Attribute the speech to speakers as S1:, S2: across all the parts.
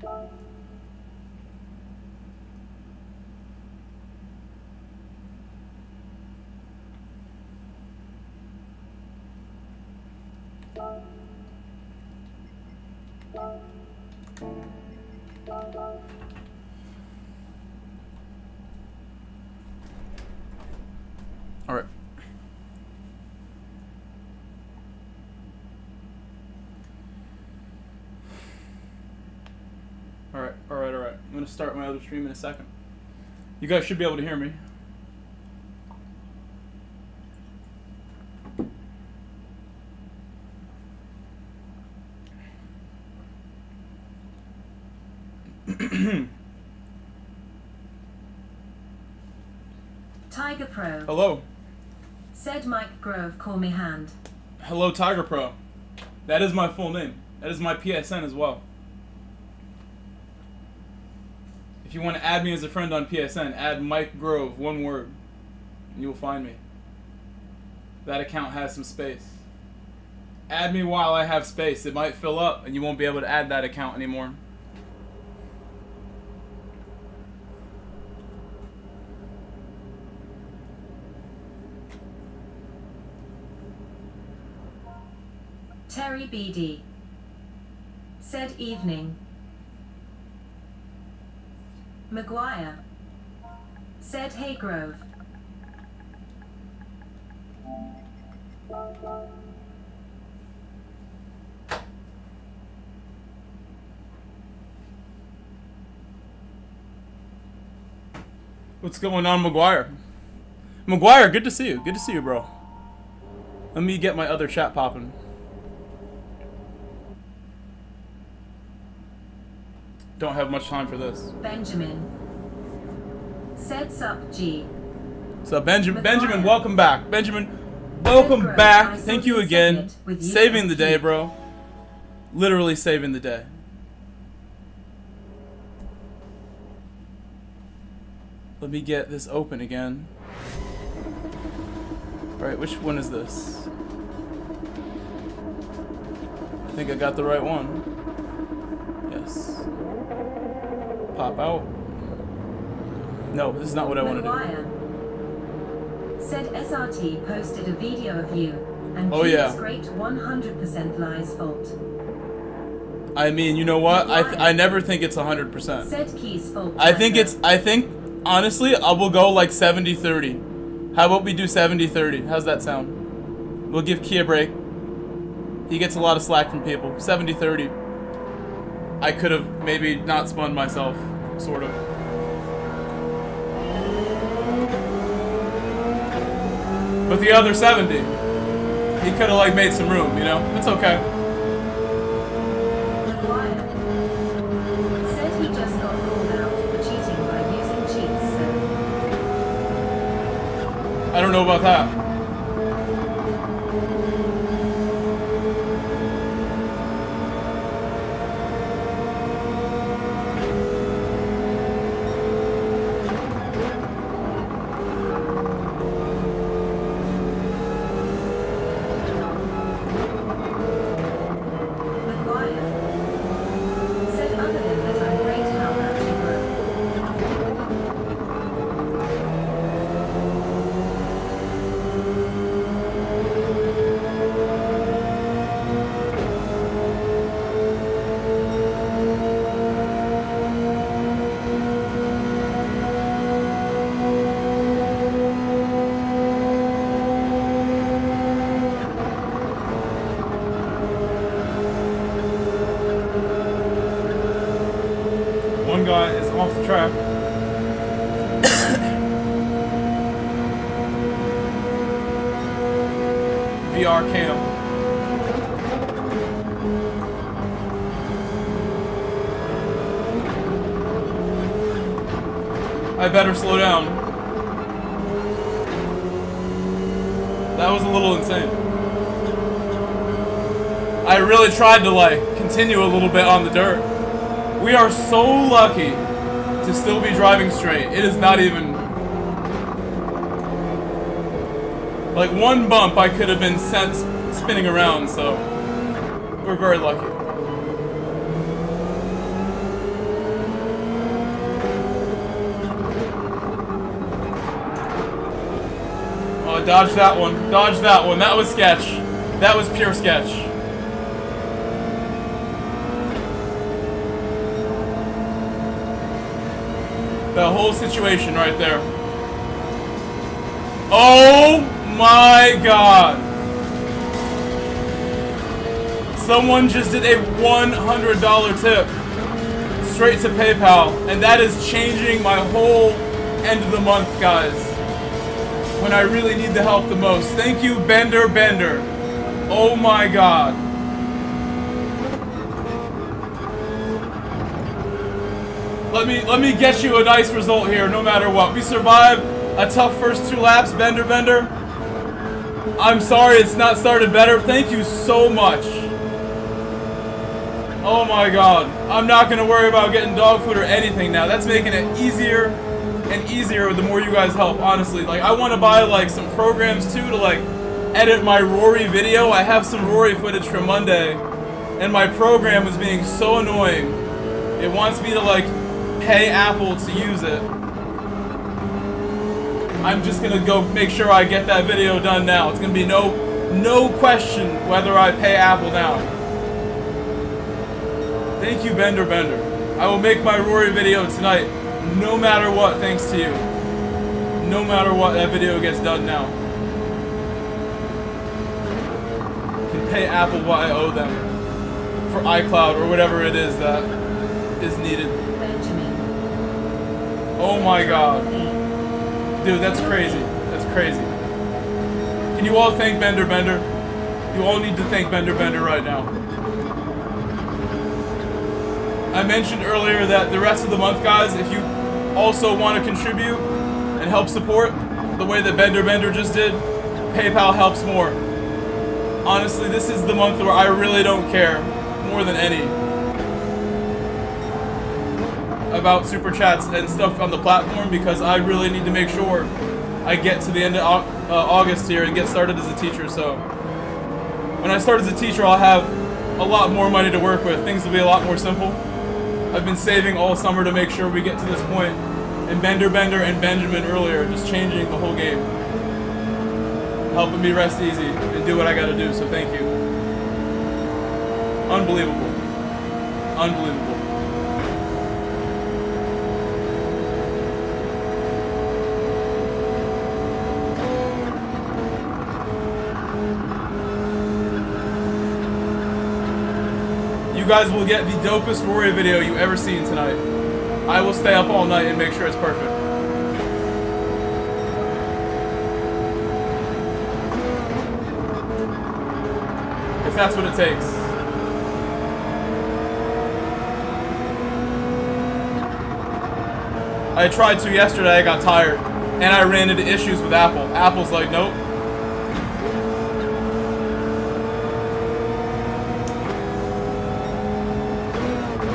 S1: All right. All right. I'm gonna start my other stream in a second. You guys should be able to hear me.
S2: Tiger Pro.
S1: Hello.
S2: Said Mike Grove, call me hand.
S1: Hello, Tiger Pro. That is my full name. That is my PSN as well. If you want to add me as a friend on PSN, add Mike Grove, one word, and you will find me. That account has some space. Add me while I have space. It might fill up, and you won't be able to add that account anymore.
S2: Terry BD. Said evening. Maguire. Said hey Grove.
S1: What's going on, Maguire? Maguire, good to see you. Good to see you, bro. Let me get my other chat popping. Don't have much time for this.
S2: Benjamin. Said sup G.
S1: So Benjamin, welcome back. Benjamin, welcome back. Thank you again. Saving the day, bro. Literally saving the day. Let me get this open again. Alright, which one is this? I think I got the right one. Yes. Pop out. No, this is not what I want to do.
S2: Said SRT posted a video of you, and
S1: oh, yeah.
S2: Great 100% lies fault.
S1: I mean, you know what? I never think it's 100%.
S2: Said Key's fault.
S1: I think honestly, I will go like 70-30. How about we do 70-30? How's that sound? We'll give Key a break. He gets a lot of slack from people. 70-30. I could have maybe not spun myself, sort of. But the other 70, he could have like made some room, you know? It's okay.
S2: Said he just got called out for cheating by using cheats, so...
S1: I don't know about that. VR cam. I better slow down. That was a little insane. I really tried to like continue a little bit on the dirt. We are so lucky to still be driving straight. It is not even like one bump I could have been sent spinning around, so we're very lucky. Dodge that one. Dodge that one. That was sketch. That was pure sketch. The whole situation right there. Oh my god. Someone just did a $100 tip straight to PayPal, and that is changing my whole end of the month, guys, when I really need the help the most. Thank you, Bender. Oh my god. Let me get you a nice result here, no matter what. We survived a tough first 2 laps, Bender. I'm sorry it's not started better. Thank you so much. Oh my god. I'm not gonna worry about getting dog food or anything now. That's making it easier and easier the more you guys help, honestly. Like, I want to buy like some programs too to like edit my Rory video. I have some Rory footage from Monday, and my program was being so annoying. It wants me to like pay Apple to use it. I'm just gonna go make sure I get that video done now. It's gonna be no question whether I pay Apple now. Thank you, Bender. I will make my Rory video tonight, no matter what, thanks to you. No matter what, that video gets done now. I can pay Apple what I owe them for iCloud or whatever it is that is needed. Oh my god. Dude, that's crazy. That's crazy. Can you all thank Bender? You all need to thank Bender right now. I mentioned earlier that the rest of the month, guys, if you also want to contribute and help support the way that Bender just did, PayPal helps more. Honestly, this is the month where I really don't care more than any about super chats and stuff on the platform, because I really need to make sure I get to the end of August here and get started as a teacher. So when I start as a teacher, I'll have a lot more money to work with. Things will be a lot more simple. I've been saving all summer to make sure we get to this point, and Bender and Benjamin earlier just changing the whole game, helping me rest easy and do what I gotta do. So thank you. Unbelievable. You guys will get the dopest Rory video you ever seen tonight. I will stay up all night and make sure it's perfect. If that's what it takes. I tried to yesterday, I got tired, and I ran into issues with Apple. Apple's like, nope.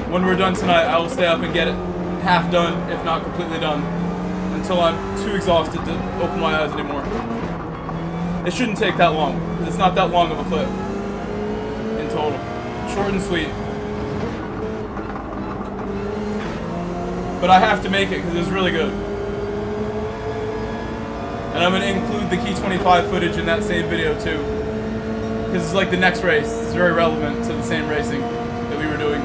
S1: When we're done tonight, I will stay up and get it half done, if not completely done, until I'm too exhausted to open my eyes anymore. It shouldn't take that long. It's not that long of a clip in total. Short and sweet. But I have to make it because it's really good. And I'm going to include the KIE25 footage in that same video too, because it's like the next race. It's very relevant to the same racing that we were doing.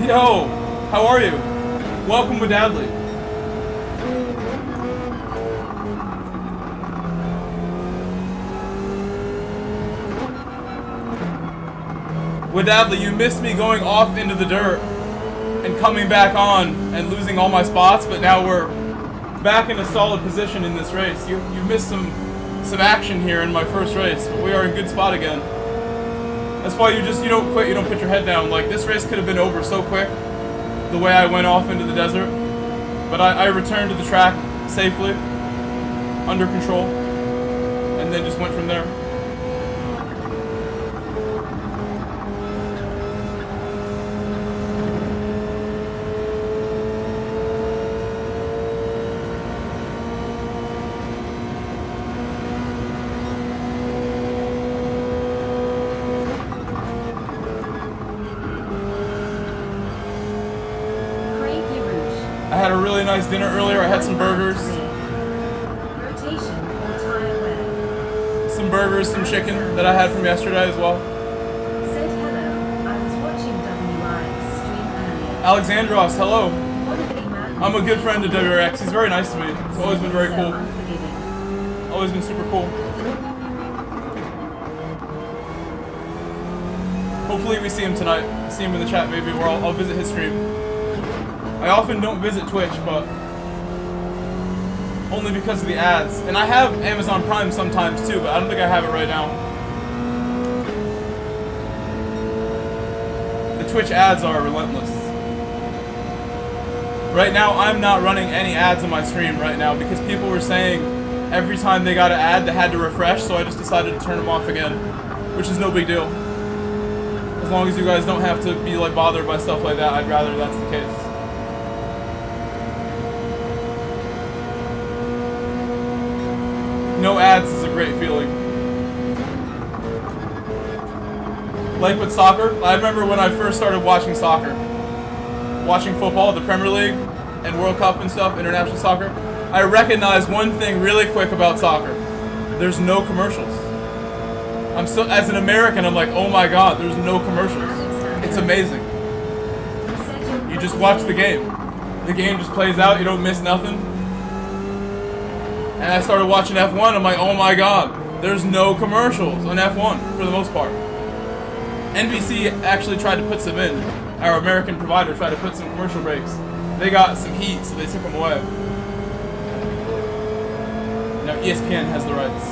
S1: Yo, how are you? Welcome with Adley. With Adley, you missed me going off into the dirt and coming back on and losing all my spots, but now we're back in a solid position in this race. You missed some action here in my first race, but we are in good spot again. That's why you don't quit, you don't put your head down. Like, this race could have been over so quick, the way I went off into the desert. But I returned to the track safely, under control, and then just went from there. I had a really nice dinner earlier. I had some burgers. Some burgers, some chicken that I had from yesterday as well.
S2: Said hello. I was watching WI's stream earlier.
S1: Alexandros, hello.
S2: What a big man.
S1: I'm a good friend of WRX. He's very nice to me. He's always been very cool. Always been super cool. Hopefully we see him tonight. See him in the chat maybe, or I'll visit his stream. I often don't visit Twitch, but only because of the ads. And I have Amazon Prime sometimes too, but I don't think I have it right now. The Twitch ads are relentless. Right now, I'm not running any ads on my stream right now because people were saying every time they got an ad, they had to refresh, so I just decided to turn them off again, which is no big deal. As long as you guys don't have to be like bothered by stuff like that, I'd rather that's the case. No ads is a great feeling. Like with soccer, I remember when I first started watching soccer. Watching football, the Premier League, and World Cup and stuff, international soccer. I recognized one thing really quick about soccer. There's no commercials. As an American, I'm like, oh my god, there's no commercials. It's amazing. You just watch the game. The game just plays out, you don't miss nothing. And I started watching F1, I'm like, oh my god, there's no commercials on F1, for the most part. NBC actually tried to put some in. Our American provider tried to put some commercial breaks. They got some heat, so they took them away. Now ESPN has the rights.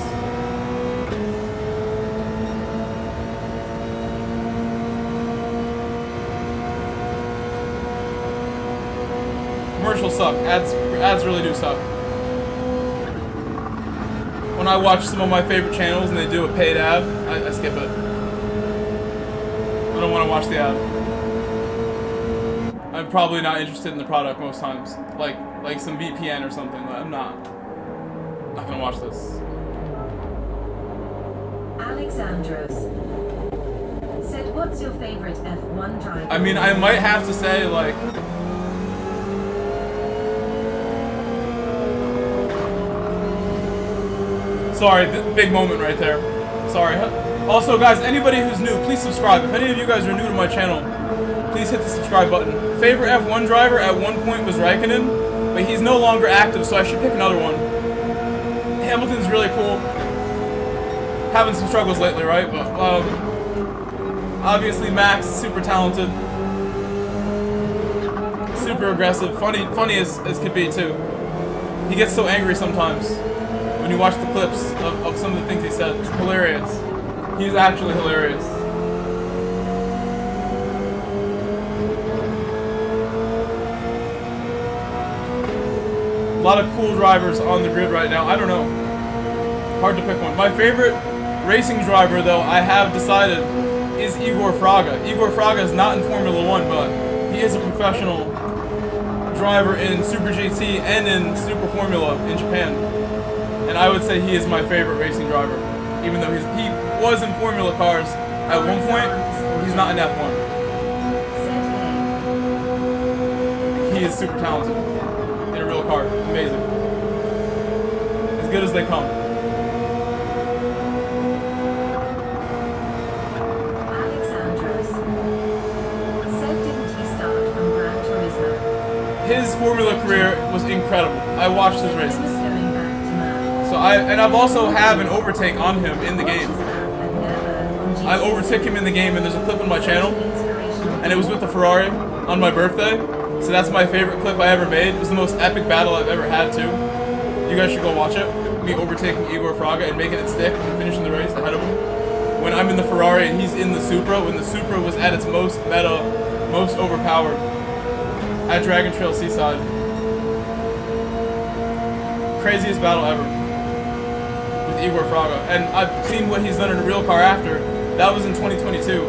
S1: Commercials suck. Ads really do suck. When I watch some of my favorite channels and they do a paid ad, I skip it. I don't want to watch the ad. I'm probably not interested in the product most times. Like some VPN or something. I'm not gonna watch this.
S2: Alexandros said, what's your favorite F1 driver?
S1: I mean, I might have to say, like... Sorry, big moment right there. Sorry. Also, guys, anybody who's new, please subscribe. If any of you guys are new to my channel, please hit the subscribe button. Favorite F1 driver at one point was Raikkonen, but he's no longer active, so I should pick another one. Hamilton's really cool. Having some struggles lately, right? But obviously Max, super talented, super aggressive, funny as could be too. He gets so angry sometimes. When you watch the clips of some of the things he said, it's hilarious. He's actually hilarious. A lot of cool drivers on the grid right now. I don't know. Hard to pick one. My favorite racing driver, though, I have decided, is Igor Fraga. Igor Fraga is not in Formula 1, but he is a professional driver in Super GT and in Super Formula in Japan. And I would say he is my favorite racing driver. Even though he was in Formula cars at one point, he's not in F1. He is super talented. In a real car. Amazing. As good as they come.
S2: Alexandros said, didn't he start from Gran Turismo?
S1: His Formula career was incredible. I watched his races.
S2: Going back to Matt.
S1: So I've also have an overtake on him in the game. I overtook him in the game, and there's a clip on my channel, and it was with the Ferrari on my birthday. So that's my favorite clip I ever made. It was the most epic battle I've ever had too. You guys should go watch it. Me overtaking Igor Fraga and making it stick and finishing the race ahead of him. when I'm in the Ferrari and he's in the Supra, when the Supra was at its most meta, most overpowered at Dragon Trail Seaside. Craziest battle ever with Igor Fraga. And I've seen what he's done in a real car after. That was in 2022.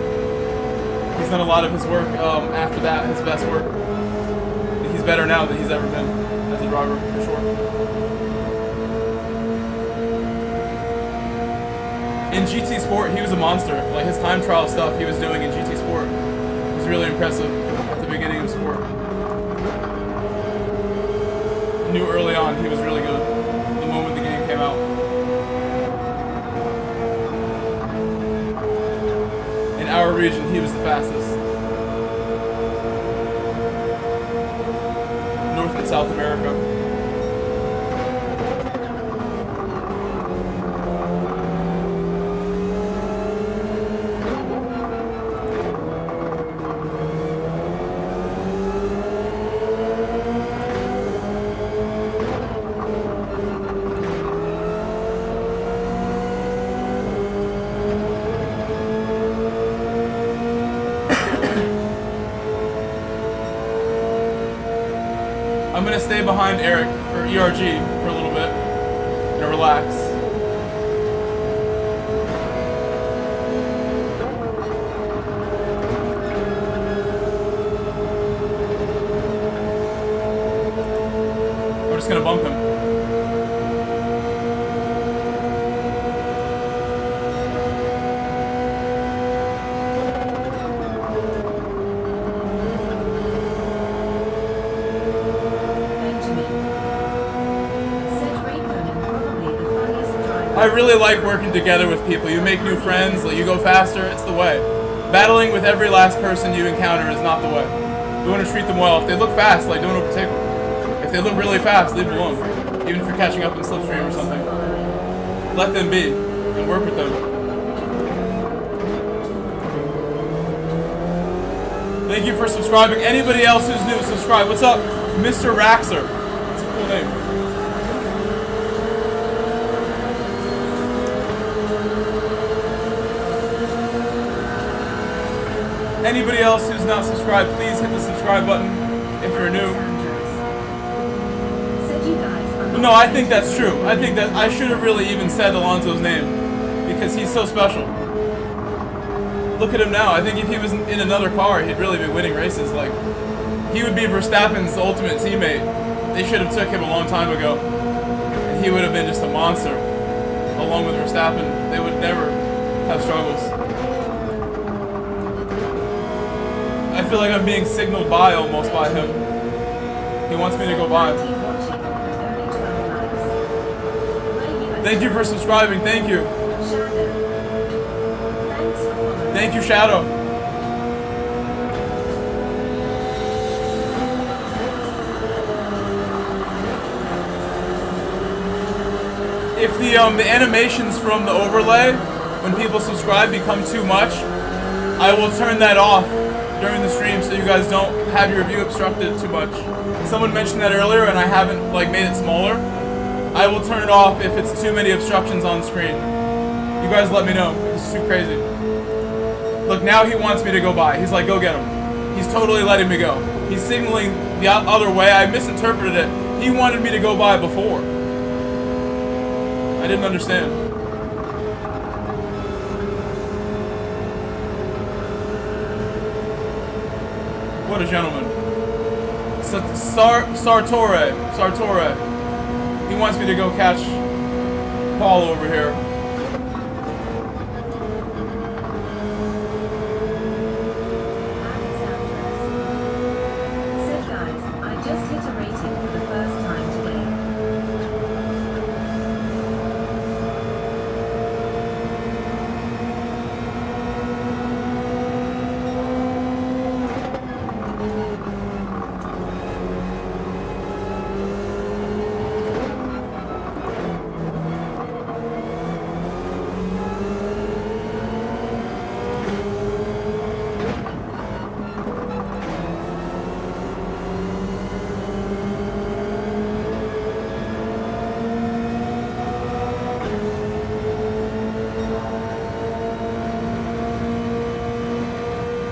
S1: He's done a lot of his work after that, his best work. He's better now than he's ever been as a driver, for sure. In GT Sport, he was a monster. Like, his time trial stuff he was doing in GT Sport was really impressive at the beginning of sport. Knew early on he was really good the moment the game came out. In our region, he was the fastest. North and South America. I'm gonna stay behind Eric, or ERG, for a little bit, and relax. We're just gonna bump him. I really like working together with people. You make new friends, like you go faster, it's the way. Battling with every last person you encounter is not the way. You want to treat them well. If they look fast, like don't overtake them. If they look really fast, leave them alone. Even if you're catching up in slipstream or something. Let them be and work with them. Thank you for subscribing. Anybody else who's new, subscribe. What's up? Mr. Raxer. That's a cool name. Anybody else who's not subscribed, please hit the subscribe button if you're new. No, I think that's true. I think that I should have really even said Alonso's name because he's so special. Look at him now. I think if he was in another car, he'd really be winning races. Like, he would be Verstappen's ultimate teammate. They should have took him a long time ago. And he would have been just a monster. Along with Verstappen, they would never have struggles. I feel like I'm being signaled by almost by him. He wants me to go by. Thank you for subscribing. Thank you. Thank you, Shadow. If the animations from the overlay, when people subscribe, become too much, I will turn that off during the stream so you guys don't have your view obstructed too much. Someone mentioned that earlier and I haven't like made it smaller. I will turn it off if it's too many obstructions on screen. You guys let me know. It's too crazy. Look, now he wants me to go by. He's like, go get him. He's totally letting me go. He's signaling the other way. I misinterpreted it. He wanted me to go by before. I didn't understand. What a gentleman. Sartore. He wants me to go catch Paul over here.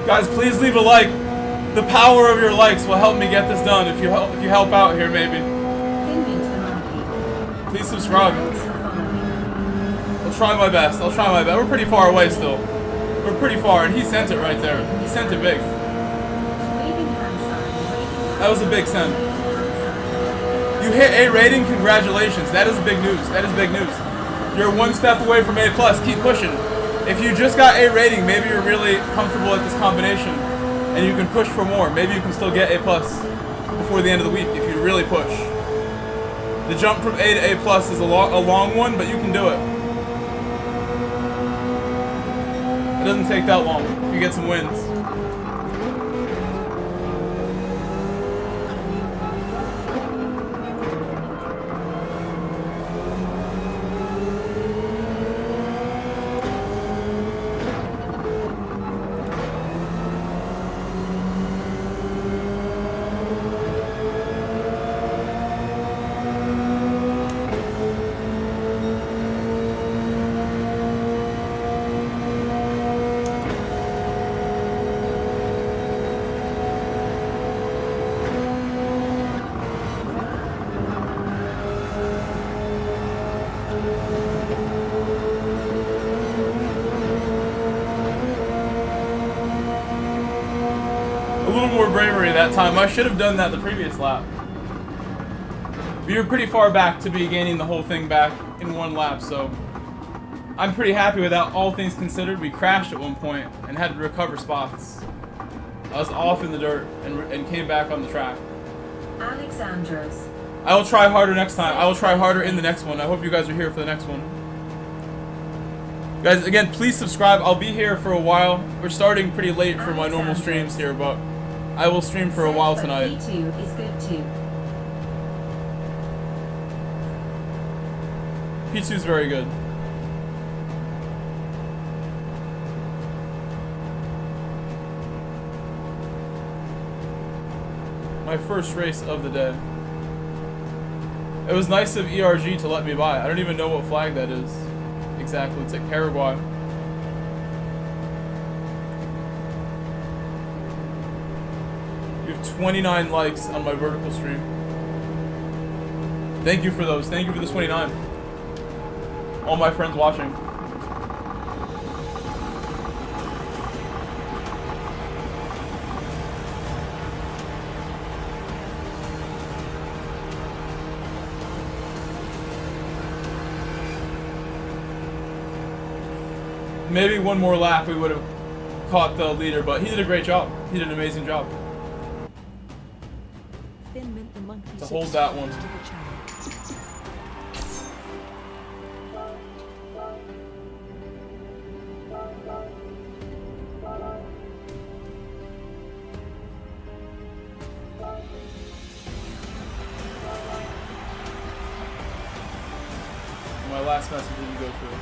S1: Guys, please leave a like. The power of your likes will help me get this done. If you help out here, maybe. Please subscribe. I'll try my best. I'll try my best. We're pretty far away still. We're pretty far, and he sent it right there. He sent it big. That was a big send. You hit A rating, congratulations. That is big news. That is big news. You're one step away from A+. Keep pushing. If you just got A rating, maybe you're really comfortable at this combination and you can push for more. Maybe you can still get A+ before the end of the week if you really push. The jump from A to A+ is a long one, but you can do it. It doesn't take that long if you get some wins. Bravery that time. I should have done that the previous lap. We were pretty far back to be gaining the whole thing back in one lap, so I'm pretty happy with that. All things considered, we crashed at one point and had to recover spots. I was off in the dirt and came back on the track.
S2: Alexandros.
S1: I will try harder next time. I will try harder in the next one. I hope you guys are here for the next one. Guys, again, please subscribe. I'll be here for a while. We're starting pretty late for my normal streams here, but I will stream for a while tonight.
S2: P2 is good too.
S1: P2 is very good. My first race of the day. It was nice of ERG to let me buy. I don't even know what flag that is exactly. It's like Paraguay. You have 29 likes on my vertical stream. Thank you for those. Thank you for the 29. All my friends watching. Maybe one more lap we would have caught the leader, but he did a great job. He did an amazing job. To hold that one. My last message didn't go through.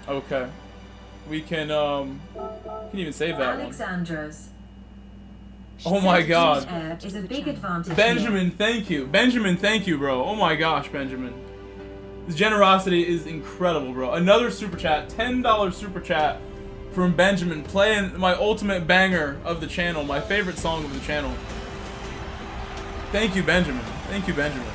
S1: Okay. We can even save that
S2: Alexandros.
S1: one. Oh my god.
S2: Is a big advantage
S1: Benjamin, thank you. Benjamin, thank you, bro. Oh my gosh, Benjamin. This generosity is incredible, bro. Another super chat, $10 super chat from Benjamin, playing my ultimate banger of the channel, my favorite song of the channel. Thank you, Benjamin. Thank you, Benjamin.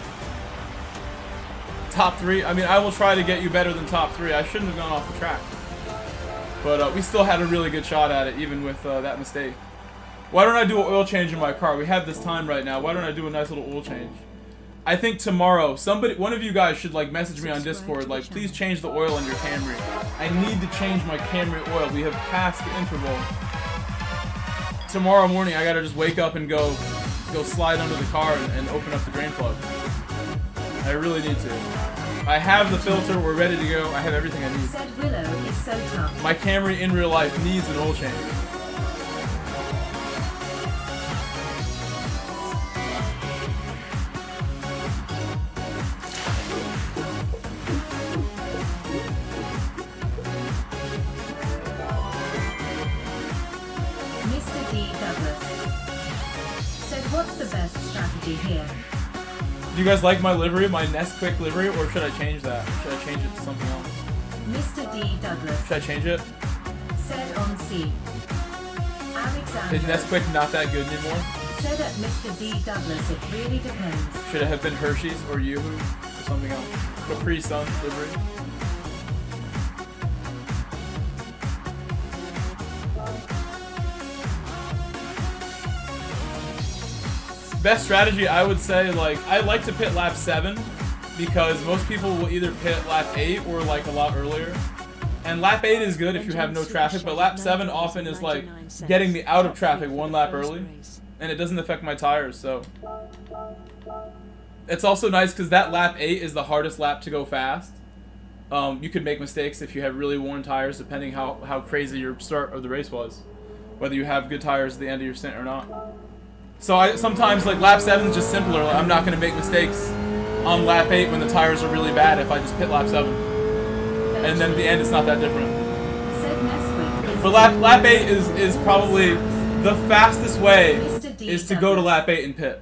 S1: Top 3. I mean, I will try to get you better than top 3. I shouldn't have gone off the track. But we still had a really good shot at it, even with that mistake. Why don't I do an oil change in my car? We have this time right now. Why don't I do a nice little oil change? I think tomorrow, one of you guys should like message me on Discord, like, please change the oil in your Camry. I need to change my Camry oil. We have passed the interval. Tomorrow morning, I gotta just wake up and go slide under the car and open up the drain plug. I really need to. I have the filter, we're ready to go, I have everything I need.
S2: Said WILLOW is so tough.
S1: My Camry in real life needs an oil change.
S2: Mr. D. Douglas said, what's the best strategy here?
S1: Do you guys like my livery, my Nesquik livery, or should I change that? Should I change it to something else?
S2: Mr. D. Douglas.
S1: Should I change it?
S2: Said on C. Alexander.
S1: Is Nesquik not that good anymore?
S2: Said at Mr. D. Douglas, it really depends.
S1: Should it have been Hershey's or Yoo-Hoo or something else? Capri Sun livery. Best strategy, I would say, like, I like to pit lap 7 because most people will either pit lap 8 or like a lot earlier. And lap 8 is good if you have no traffic, but lap 7 often is like getting me out of traffic 1 lap early, and it doesn't affect my tires, so. It's also nice because that lap 8 is the hardest lap to go fast. You could make mistakes if you have really worn tires, depending how crazy your start of the race was. Whether you have good tires at the end of your stint or not. So I sometimes, like, lap 7 is just simpler. Like, I'm not going to make mistakes on lap 8 when the tires are really bad if I just pit lap 7. And then at the end, it's not that different. But lap 8 is probably the fastest way is to go to lap 8 and pit.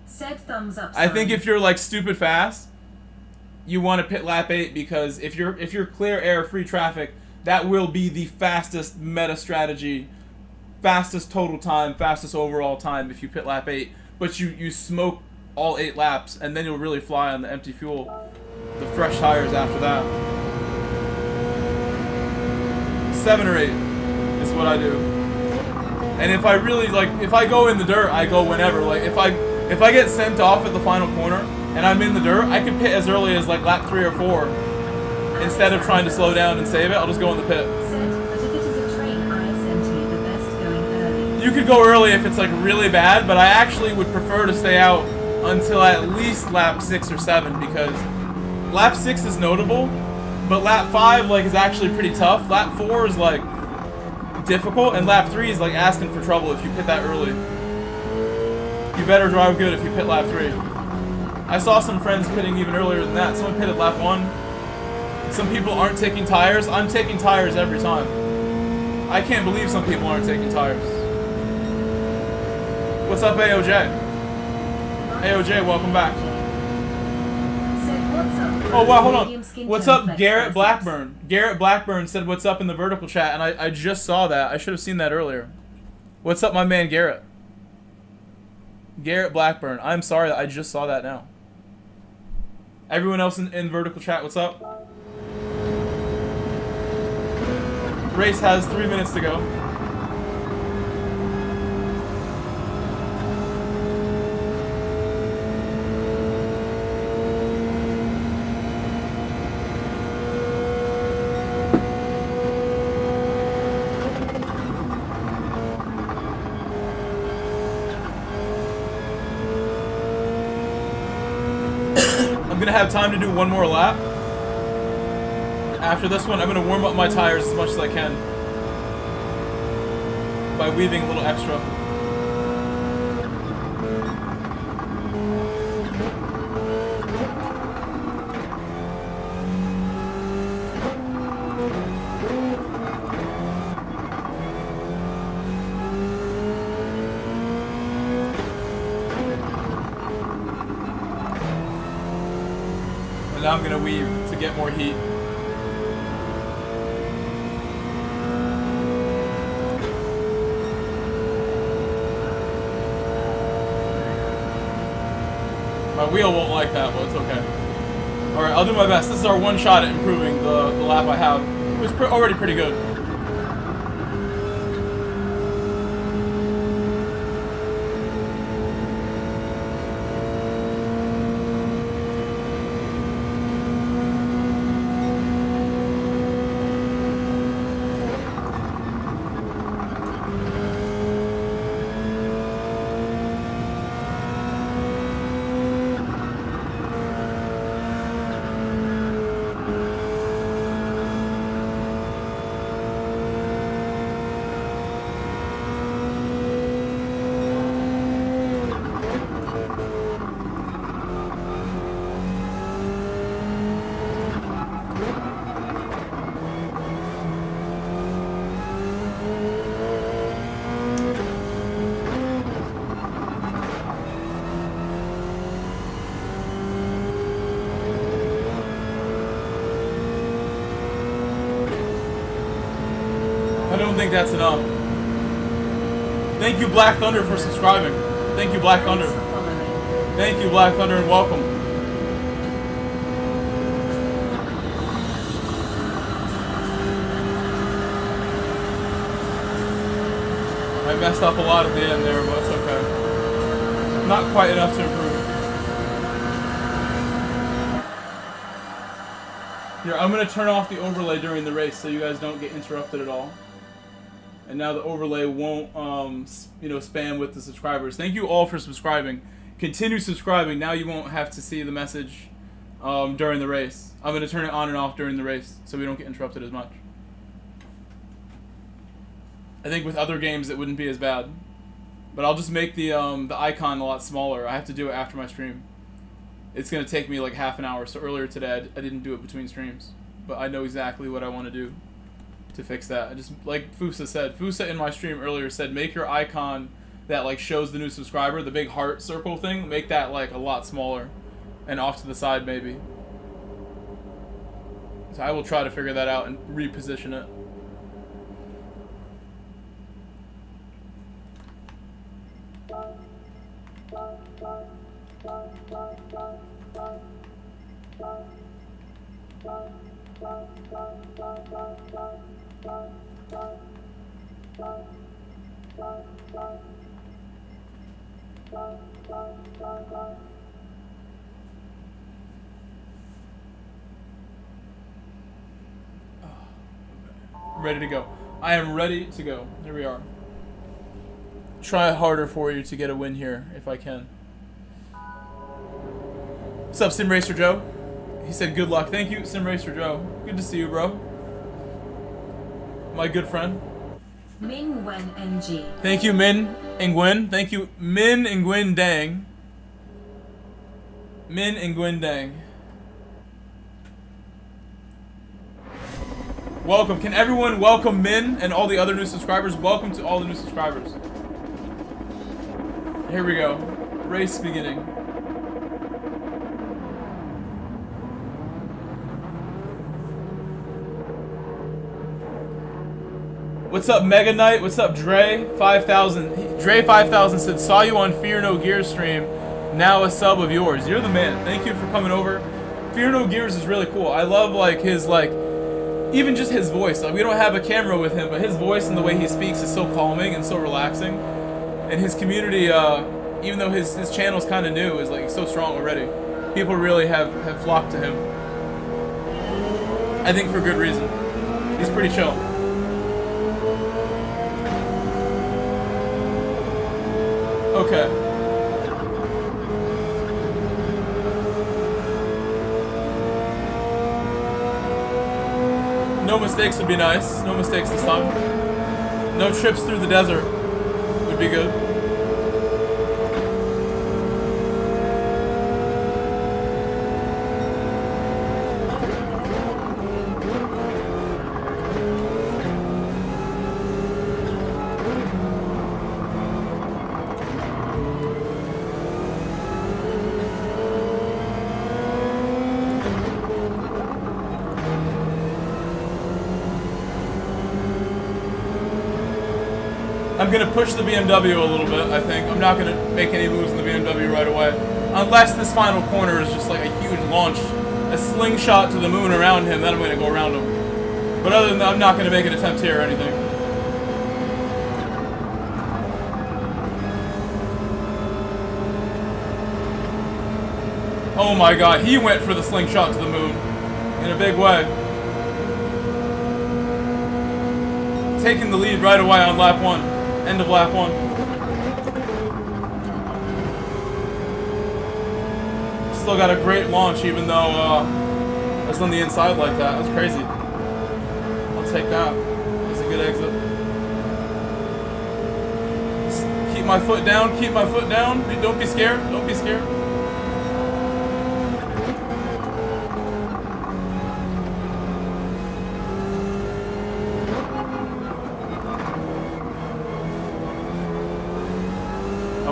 S2: Thumbs up.
S1: I think if you're, like, stupid fast, you want to pit lap 8 because if you're clear air, free traffic, that will be the fastest meta strategy. Fastest total time, fastest overall time if you pit lap 8, but you smoke all 8 laps, and then you'll really fly on the empty fuel, the fresh tires after that. 7 or 8 is what I do. And if I really, like, if I go in the dirt, I go whenever. Like, if I get sent off at the final corner and I'm in the dirt, I can pit as early as like lap 3 or 4. Instead of trying to slow down and save it, I'll just go in the pit. You could go early if it's like really bad, but I actually would prefer to stay out until at least lap 6 or 7 because lap 6 is notable, but lap 5 like is actually pretty tough. Lap 4 is like difficult, and lap 3 is like asking for trouble if you pit that early. You better drive good if you pit lap 3. I saw some friends pitting even earlier than that. Someone pitted lap 1. Some people aren't taking tires. I'm taking tires every time. I can't believe some people aren't taking tires. What's up, AOJ? AOJ, welcome back. Oh, wow, hold on. What's up, Garrett Blackburn? Garrett Blackburn said what's up in the vertical chat, and I just saw that. I should have seen that earlier. What's up, my man, Garrett? Garrett Blackburn. I'm sorry, I just saw that now. Everyone else in vertical chat, what's up? Race has 3 minutes to go. I'm gonna have time to do one more lap. After this one, I'm gonna warm up my tires as much as I can by weaving a little extra. Now I'm gonna weave to get more heat. My wheel won't like that, but it's okay. Alright, I'll do my best. This is our one shot at improving the lap I have. It was already pretty good. think that's enough. Thank you, Black Thunder, for subscribing. Thank you, Black Thunder. Thank you, Black Thunder, and welcome. I messed up a lot at the end there, but it's okay. Not quite enough to improve. Here, I'm gonna turn off the overlay during the race so you guys don't get interrupted at all. And now the overlay won't, you know, spam with the subscribers. Thank you all for subscribing. Continue subscribing. Now you won't have to see the message during the race. I'm gonna turn it on and off during the race so we don't get interrupted as much. I think with other games it wouldn't be as bad, but I'll just make the icon a lot smaller. I have to do it after my stream. It's gonna take me like half an hour. So earlier today I didn't do it between streams, but I know exactly what I want to do to fix that. I just, like Fusa said, Fusa in my stream earlier said, make your icon that like shows the new subscriber, the big heart circle thing, make that like a lot smaller and off to the side maybe. So I will try to figure that out and reposition it. Ready to go. I am ready to go. Here we are. Try harder for you to get a win here, if I can. What's up, Sim Racer Joe? He said good luck. Thank you, Sim Racer Joe. Good to see you, bro. My good friend.
S2: Min Wen NG.
S1: Thank you, Min and Gwen. Thank you, Min and Gwen Dang. Min and Gwen Dang. Welcome. Can everyone welcome Min and all the other new subscribers? Welcome to all the new subscribers. Here we go. Race beginning. What's up, Mega Knight? What's up, Dre 5000? Dre 5000 said, saw you on Fear No Gears stream. Now a sub of yours. You're the man. Thank you for coming over. Fear No Gears is really cool. I love like his even just his voice. Like, we don't have a camera with him, but his voice and the way he speaks is so calming and so relaxing. And his community, even though his channel's kind of new, is like so strong already. People really have flocked to him. I think for good reason. He's pretty chill. Okay. No mistakes would be nice. No mistakes this time. No trips through the desert would be good. I'm going to push the BMW a little bit, I think. I'm not going to make any moves in the BMW right away. Unless this final corner is just like a huge launch, a slingshot to the moon around him, then I'm going to go around him. But other than that, I'm not going to make an attempt here or anything. Oh my god, he went for the slingshot to the moon. In a big way. Taking the lead right away on lap 1. End of lap 1. Still got a great launch even though I was on the inside like that. That's crazy. I'll take that. That's a good exit. Just keep my foot down, keep my foot down. Don't be scared, don't be scared.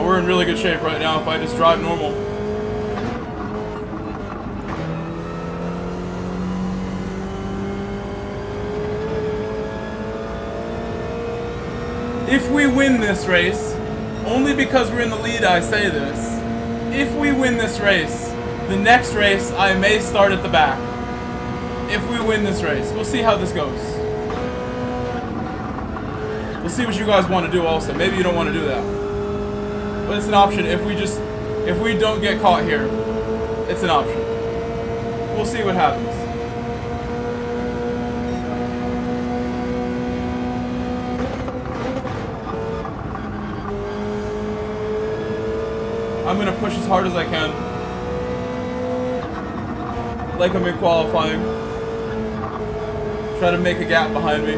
S1: We're in really good shape right now if I just drive normal. If we win this race, only because we're in the lead I say this, if we win this race, the next race I may start at the back. If we win this race, we'll see how this goes. We'll see what you guys want to do also. Maybe you don't want to do that. But it's an option. If we don't get caught here, it's an option. We'll see what happens. I'm gonna push as hard as I can. Like I'm in qualifying. Try to make a gap behind me.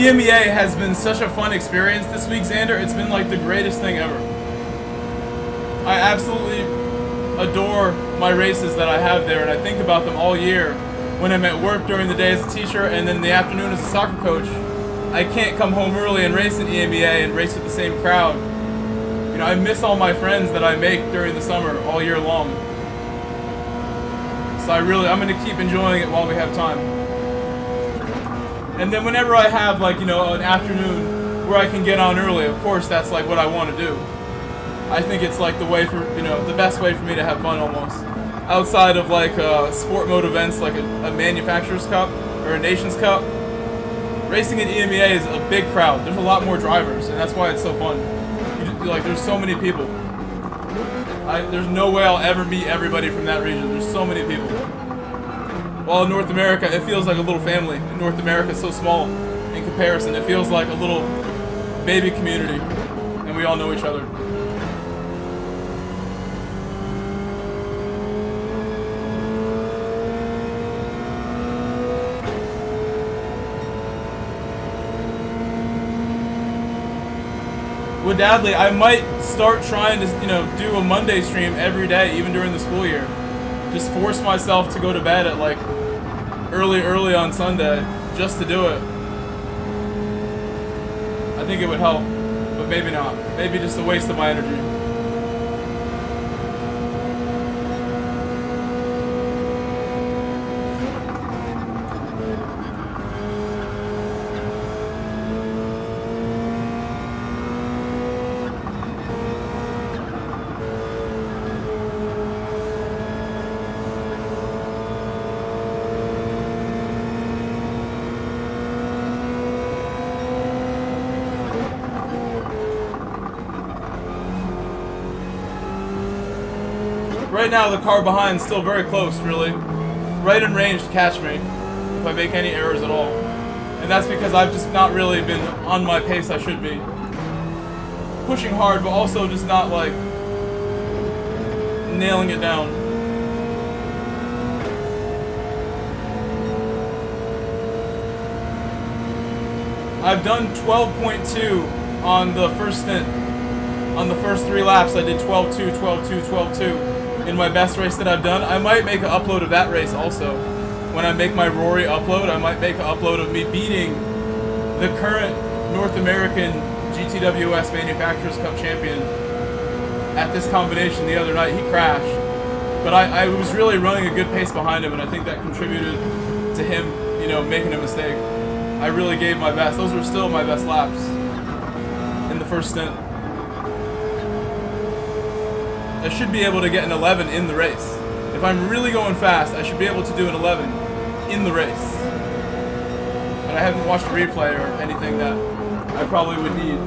S1: EMEA has been such a fun experience this week, Xander. It's been like the greatest thing ever. I absolutely adore my races that I have there, and I think about them all year when I'm at work during the day as a teacher and then in the afternoon as a soccer coach. I can't come home early and race in EMEA and race with the same crowd. You know, I miss all my friends that I make during the summer all year long. So I'm going to keep enjoying it while we have time. And then whenever I have, like, you know, an afternoon where I can get on early, of course, that's like what I want to do. I think it's like the way for, you know, the best way for me to have fun almost. Outside of like sport mode events like a Manufacturers Cup or a Nations Cup, racing in EMEA is a big crowd. There's a lot more drivers, and that's why it's so fun. Like, there's so many people. There's no way I'll ever meet everybody from that region. There's so many people. While in North America, it feels like a little family. In North America, it's so small in comparison. It feels like a little baby community, and we all know each other. With Dadley, I might start trying to, you know, do a Monday stream every day, even during the school year. Just force myself to go to bed at like early on Sunday just to do it. I think it would help, but maybe not. Maybe just a waste of my energy. Right now, the car behind is still very close, really. Right in range to catch me if I make any errors at all. And that's because I've just not really been on my pace I should be. Pushing hard, but also just not, like, nailing it down. I've done 12.2 on the first stint. On the first 3 laps, I did 12.2, 12.2, 12.2. In my best race that I've done. I might make an upload of that race also. When I make my Rory upload, I might make an upload of me beating the current North American GTWS Manufacturers Cup champion at this combination the other night. He crashed. But I was really running a good pace behind him, and I think that contributed to him, you know, making a mistake. I really gave my best. Those were still my best laps in the first stint. I should be able to get an 11 in the race. If I'm really going fast, I should be able to do an 11 in the race. But I haven't watched a replay or anything that I probably would need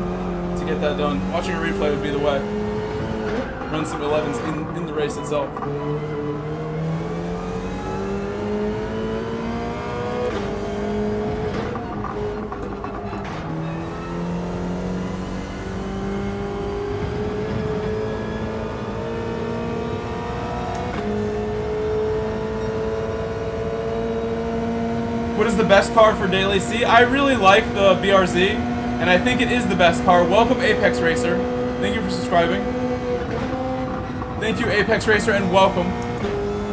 S1: to get that done. Watching a replay would be the way. Run some 11s in the race itself. What is the best car for Daily C? I really like the BRZ, And I think it is the best car. Welcome, Apex Racer. Thank you for subscribing. Thank you, Apex Racer, and welcome.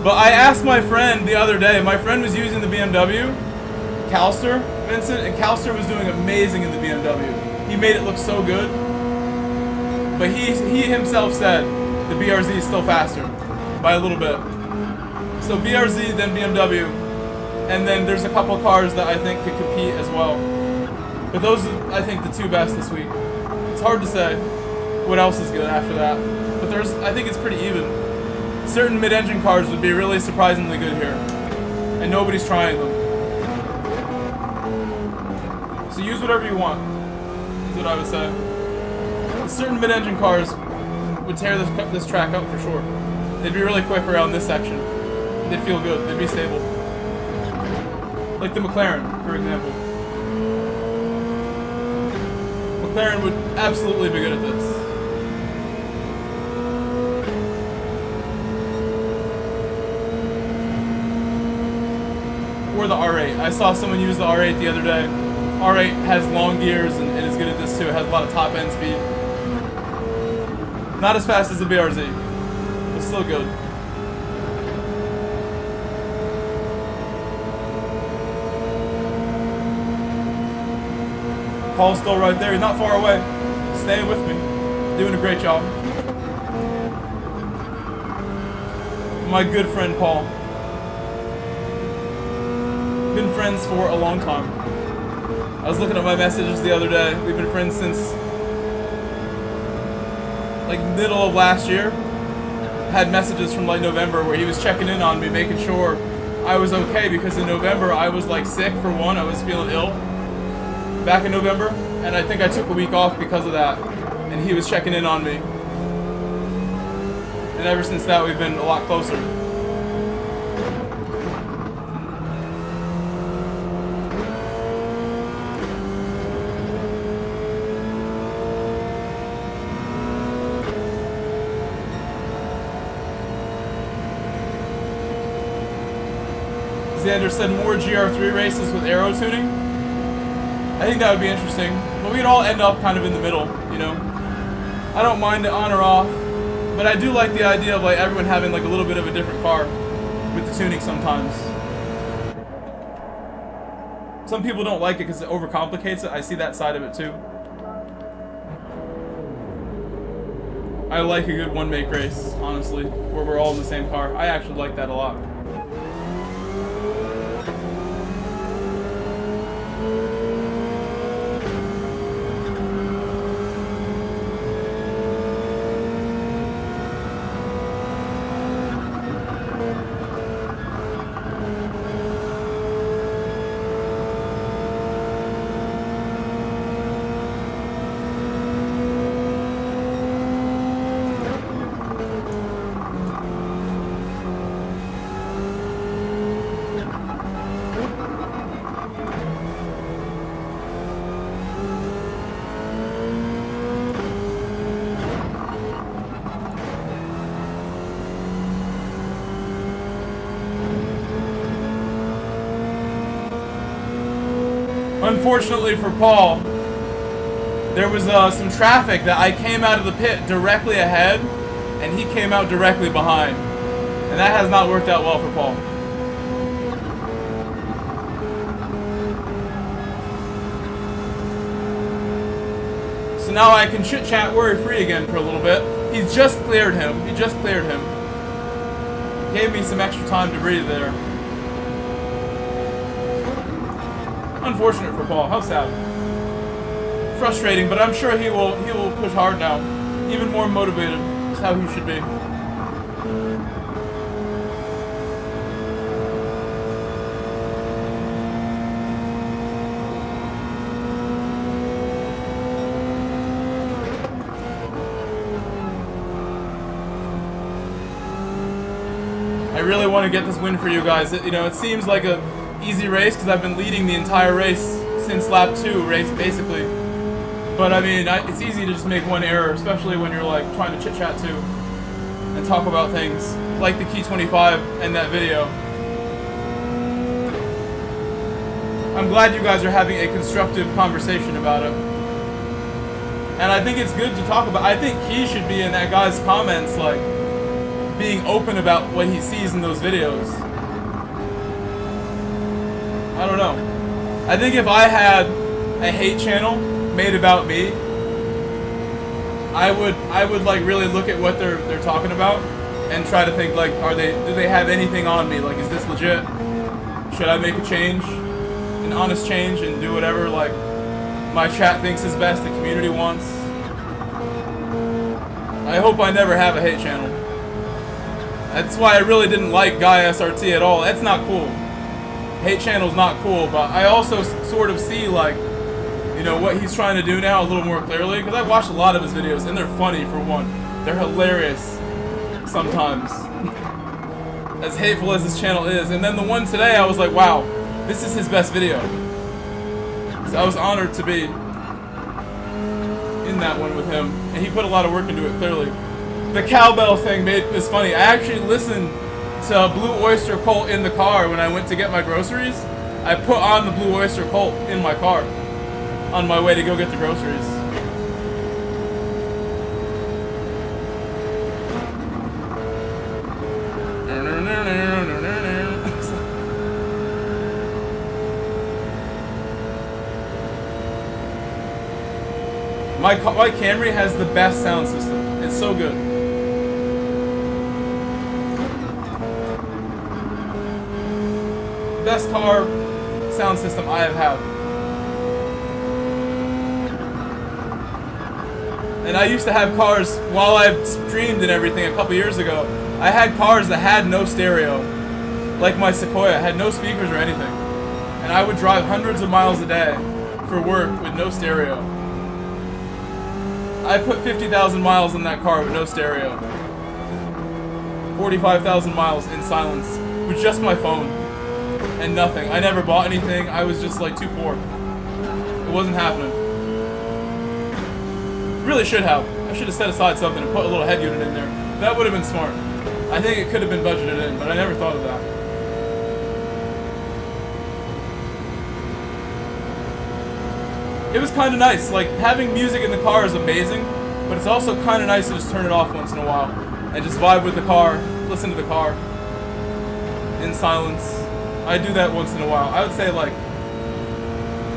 S1: But I asked my friend the other day, my friend was using the BMW, Calster, Vincent, and Calster was doing amazing in the BMW. He made it look so good. But he himself said the BRZ is still faster by a little bit. So BRZ, then BMW, and then there's a couple of cars that I think could compete as well. But those are, I think, the two best this week. It's hard to say what else is good after that. But I think it's pretty even. Certain mid-engine cars would be really surprisingly good here. And nobody's trying them. So use whatever you want, is what I would say. Certain mid-engine cars would tear this track up for sure. They'd be really quick around this section. They'd feel good. They'd be stable. Like the McLaren, for example. McLaren would absolutely be good at this. Or the R8. I saw someone use the R8 the other day. R8 has long gears and is good at this too. It has a lot of top end speed. Not as fast as the BRZ, but still good. Paul's still right there. He's not far away. Staying with me. Doing a great job. My good friend Paul. Been friends for a long time. I was looking at my messages the other day. We've been friends since like middle of last year. Had messages from like November where he was checking in on me, making sure I was okay, because in November I was like sick for one. I was feeling ill back in November, and I think I took a week off because of that, and he was checking in on me. And ever since that we've been a lot closer. Xander said more GR3 races with aero tuning. I think that would be interesting. But we'd all end up kind of in the middle, you know? I don't mind it on or off, but I do like the idea of like everyone having like a little bit of a different car with the tuning sometimes. Some people don't like it because it overcomplicates it. I see that side of it too. I like a good one-make race, honestly, where we're all in the same car. I actually like that a lot. Unfortunately for Paul, there was some traffic that I came out of the pit directly ahead, and he came out directly behind. And that has not worked out well for Paul. So now I can chit-chat worry-free again for a little bit. He's just cleared him. He just cleared him. Gave me some extra time to breathe there. Unfortunate for Paul. How sad. Frustrating, but I'm sure he will push hard now. Even more motivated. That's how he should be. I really want to get this win for you guys. You know, it seems like a easy race because I've been leading the entire race since lap 2 race basically. But I mean, it's easy to just make one error, especially when you're like trying to chit-chat too and talk about things like the KIE25 and that video. I'm glad you guys are having a constructive conversation about it. And I think it's good to talk about. I think he should be in that guy's comments, like, being open about what he sees in those videos. I don't know. I think if I had a hate channel made about me, I would like really look at what they're talking about and try to think like, do they have anything on me? Like, is this legit? Should I make a change, an honest change, and do whatever like my chat thinks is best, the community wants? I hope I never have a hate channel. That's why I really didn't like Guy SRT at all. That's not cool. Hate channel's not cool, but I also sort of see like, you know, what he's trying to do now a little more clearly, because I watched a lot of his videos and they're funny for one. They're hilarious sometimes. As hateful as his channel is. And then the one today I was like, wow, this is his best video. So I was honored to be in that one with him, and he put a lot of work into it clearly. The cowbell thing is funny. I actually listened to Blue Oyster Cult in the car when I went to get my groceries. I put on the Blue Oyster Cult in my car on my way to go get the groceries. My Camry has the best sound system. It's so good. Best car sound system I have had. And I used to have cars, while I streamed and everything a couple years ago, I had cars that had no stereo. Like my Sequoia, had no speakers or anything. And I would drive hundreds of miles a day for work with no stereo. I put 50,000 miles in that car with no stereo. 45,000 miles in silence with just my phone and nothing. I never bought anything. I was just like too poor. It wasn't happening. Really should have. I should have set aside something and put a little head unit in there. That would have been smart. I think it could have been budgeted in, but I never thought of that. It was kind of nice. Like, having music in the car is amazing, but it's also kind of nice to just turn it off once in a while and just vibe with the car, listen to the car in silence. I do that once in a while. I would say like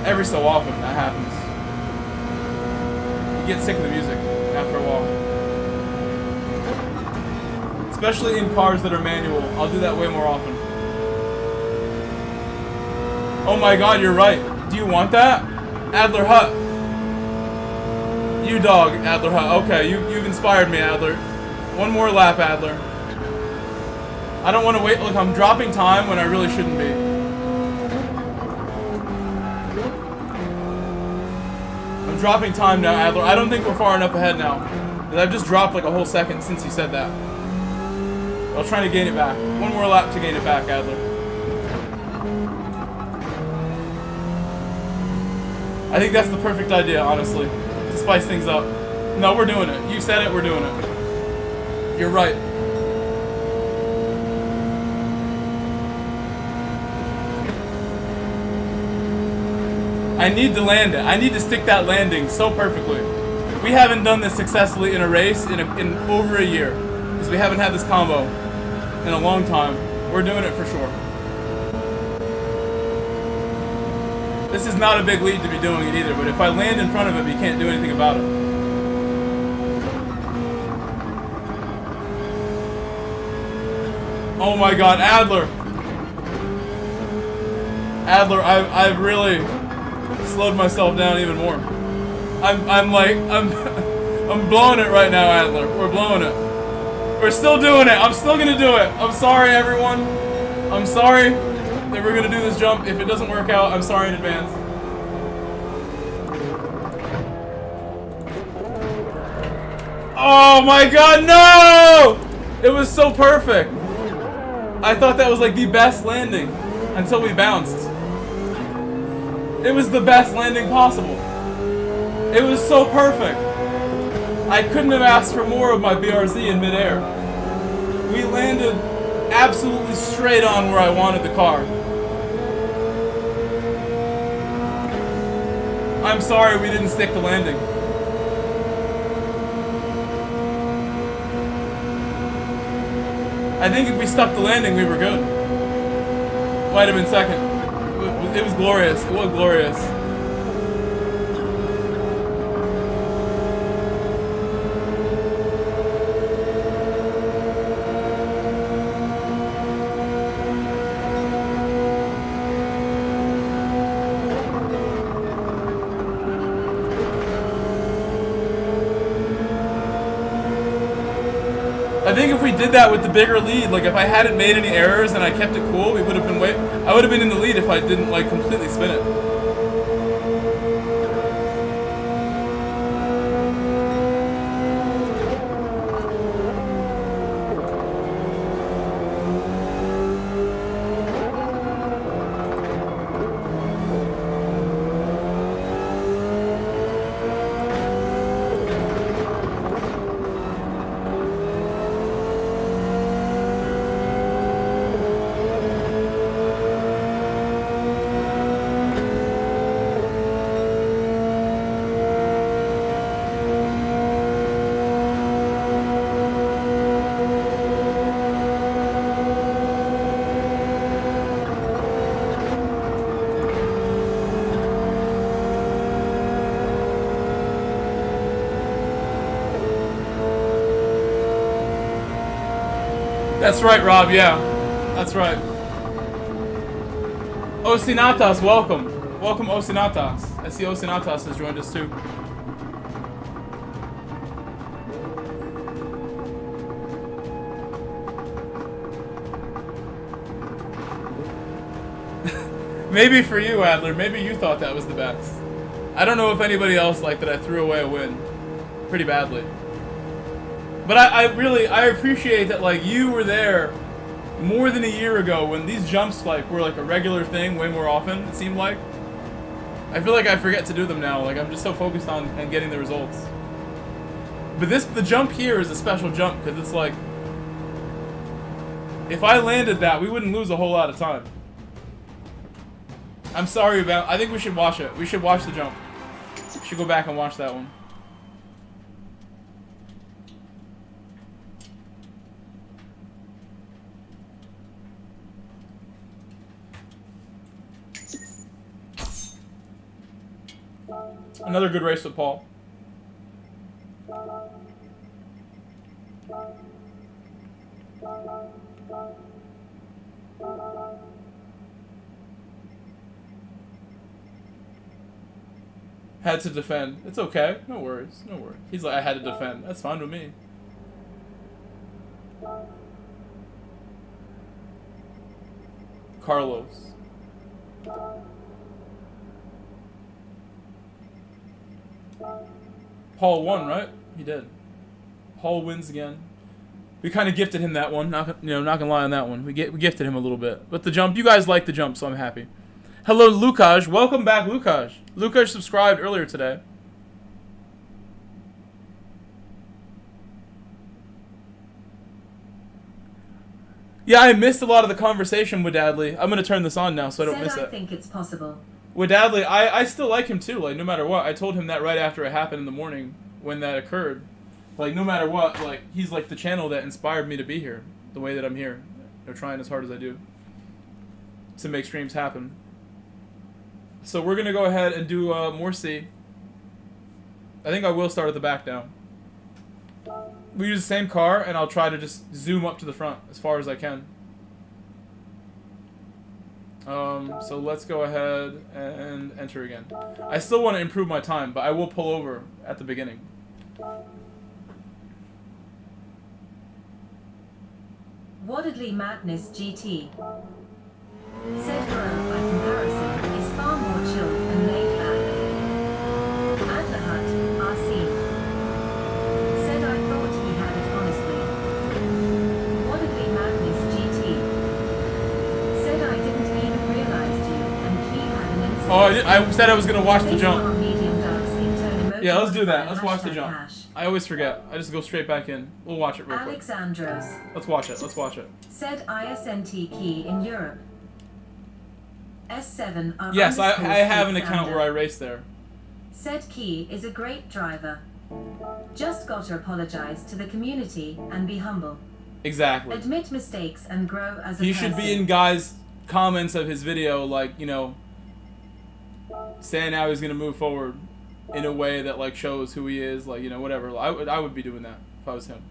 S1: every so often that happens. You get sick of the music after a while. Especially in cars that are manual. I'll do that way more often. Oh my god, you're right. Do you want that? Adler Hut. You dog, Adler Hut. Okay, you've inspired me, Adler. One more lap, Adler. I don't want to wait. Look, I'm dropping time when I really shouldn't be. I'm dropping time now, Adler. I don't think we're far enough ahead now. Because I've just dropped like a whole second since you said that. I was trying to gain it back. One more lap to gain it back, Adler. I think that's the perfect idea, honestly, to spice things up. No, we're doing it. You said it, we're doing it. You're right. I need to land it. I need to stick that landing so perfectly. We haven't done this successfully in a race in over a year, because we haven't had this combo in a long time. We're doing it for sure. This is not a big lead to be doing it either, but if I land in front of it, you can't do anything about it. Oh my god, Adler! Adler, I've really slowed myself down even more. I'm blowing it right now, Adler. We're blowing it. We're still doing it. I'm still gonna do it. I'm sorry, everyone. I'm sorry that we're gonna do this jump. If it doesn't work out, I'm sorry in advance. Oh my god, no! It was so perfect. I thought that was like the best landing until we bounced. It was the best landing possible. It was so perfect. I couldn't have asked for more of my BRZ in midair. We landed absolutely straight on where I wanted the car. I'm sorry we didn't stick the landing. I think if we stuck the landing, we were good. Might have been second. It was glorious. It was glorious. I think if we did that with the bigger lead, like if I hadn't made any errors and I kept it cool, we would have been I would have been in the lead if I didn't like completely spin it. That's right, Rob, yeah. That's right. Osinatas, welcome. Welcome, Osinatas. I see Osinatas has joined us too. Maybe for you, Adler. Maybe you thought that was the best. I don't know if anybody else liked that I threw away a win pretty badly. But I really appreciate that, like, you were there more than a year ago when these jumps, like, were like a regular thing way more often, it seemed like. I feel like I forget to do them now. Like, I'm just so focused on getting the results. But the jump here is a special jump because it's like, if I landed that, we wouldn't lose a whole lot of time. I'm sorry about, I think we should watch it. We should watch the jump. We should go back and watch that one. Another good race with Paul. Had to defend. It's okay. No worries. No worries. He's like, I had to defend. That's fine with me. Carlos. Paul won, right? He did. Paul wins again. We kind of gifted him that one. Not gonna lie on that one. We gifted him a little bit. But the jump, you guys like the jump, so I'm happy. Hello, Lukasz. Welcome back, Lukasz. Lukasz subscribed earlier today. Yeah, I missed a lot of the conversation with Dadley. I'm gonna turn this on now so I don't miss it.
S2: I think it's possible.
S1: With Dadley, I still like him too, like, no matter what. I told him that right after it happened in the morning when that occurred. Like, no matter what, like, he's like the channel that inspired me to be here, the way that I'm here. They're trying as hard as I do to make streams happen. So we're going to go ahead and do more C. I think I will start at the back now. We use the same car, and I'll try to just zoom up to the front as far as I can. So let's go ahead and enter again. I still want to improve my time, but I will pull over at the beginning.
S2: Wardedly Madness GT. Said Grove by comparison is far more chilled and laid back. Adler Hut, RC. Said I thought he had it honestly. Wardedly Madness GT. Said I didn't even realize you and Key had an incident.
S1: Oh, I said I was going to watch the jump.
S2: Medium ducks in turn
S1: Yeah, let's do that. Let's watch the jump.
S2: Hash.
S1: I always forget. I just go straight back in. We'll watch it real quick.
S2: Alexandros.
S1: Let's watch it. Let's watch it.
S2: Said ISNT Key in Europe. S7 are
S1: Yes, I have an
S2: Alexander.
S1: account where I race there.
S2: Said Key is a great driver. Just gotta apologize to the community and be humble.
S1: Exactly.
S2: Admit mistakes and grow as a
S1: He
S2: person.
S1: should be in guys' comments of his video, like, you know, saying how he's gonna move forward in a way that like shows who he is, like, you know, whatever. I would be doing that if I was him.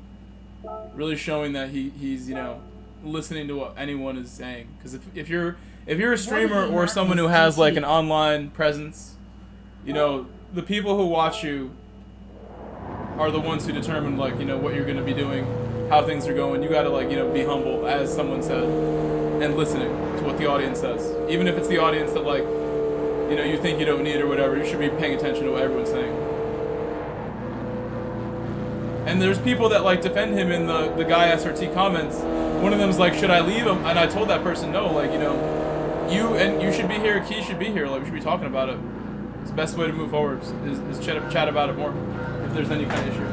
S1: Really showing that he's, you know, listening to what anyone is saying. Because if you're a streamer or someone who has like an online presence, you know, the people who watch you are the ones who determine, like, you know, what you're gonna be doing, how things are going. You gotta, like, you know, be humble, as someone said, and listening to what the audience says. Even if it's the audience that, like, you know, you think you don't need or whatever, you should be paying attention to what everyone's saying. And there's people that, like, defend him in the Guy SRT comments. One of them's like, should I leave him? And I told that person, no, like, you know, you should be here, Key should be here, like, we should be talking about it. It's the best way to move forward is chat about it more, if there's any kind of issue.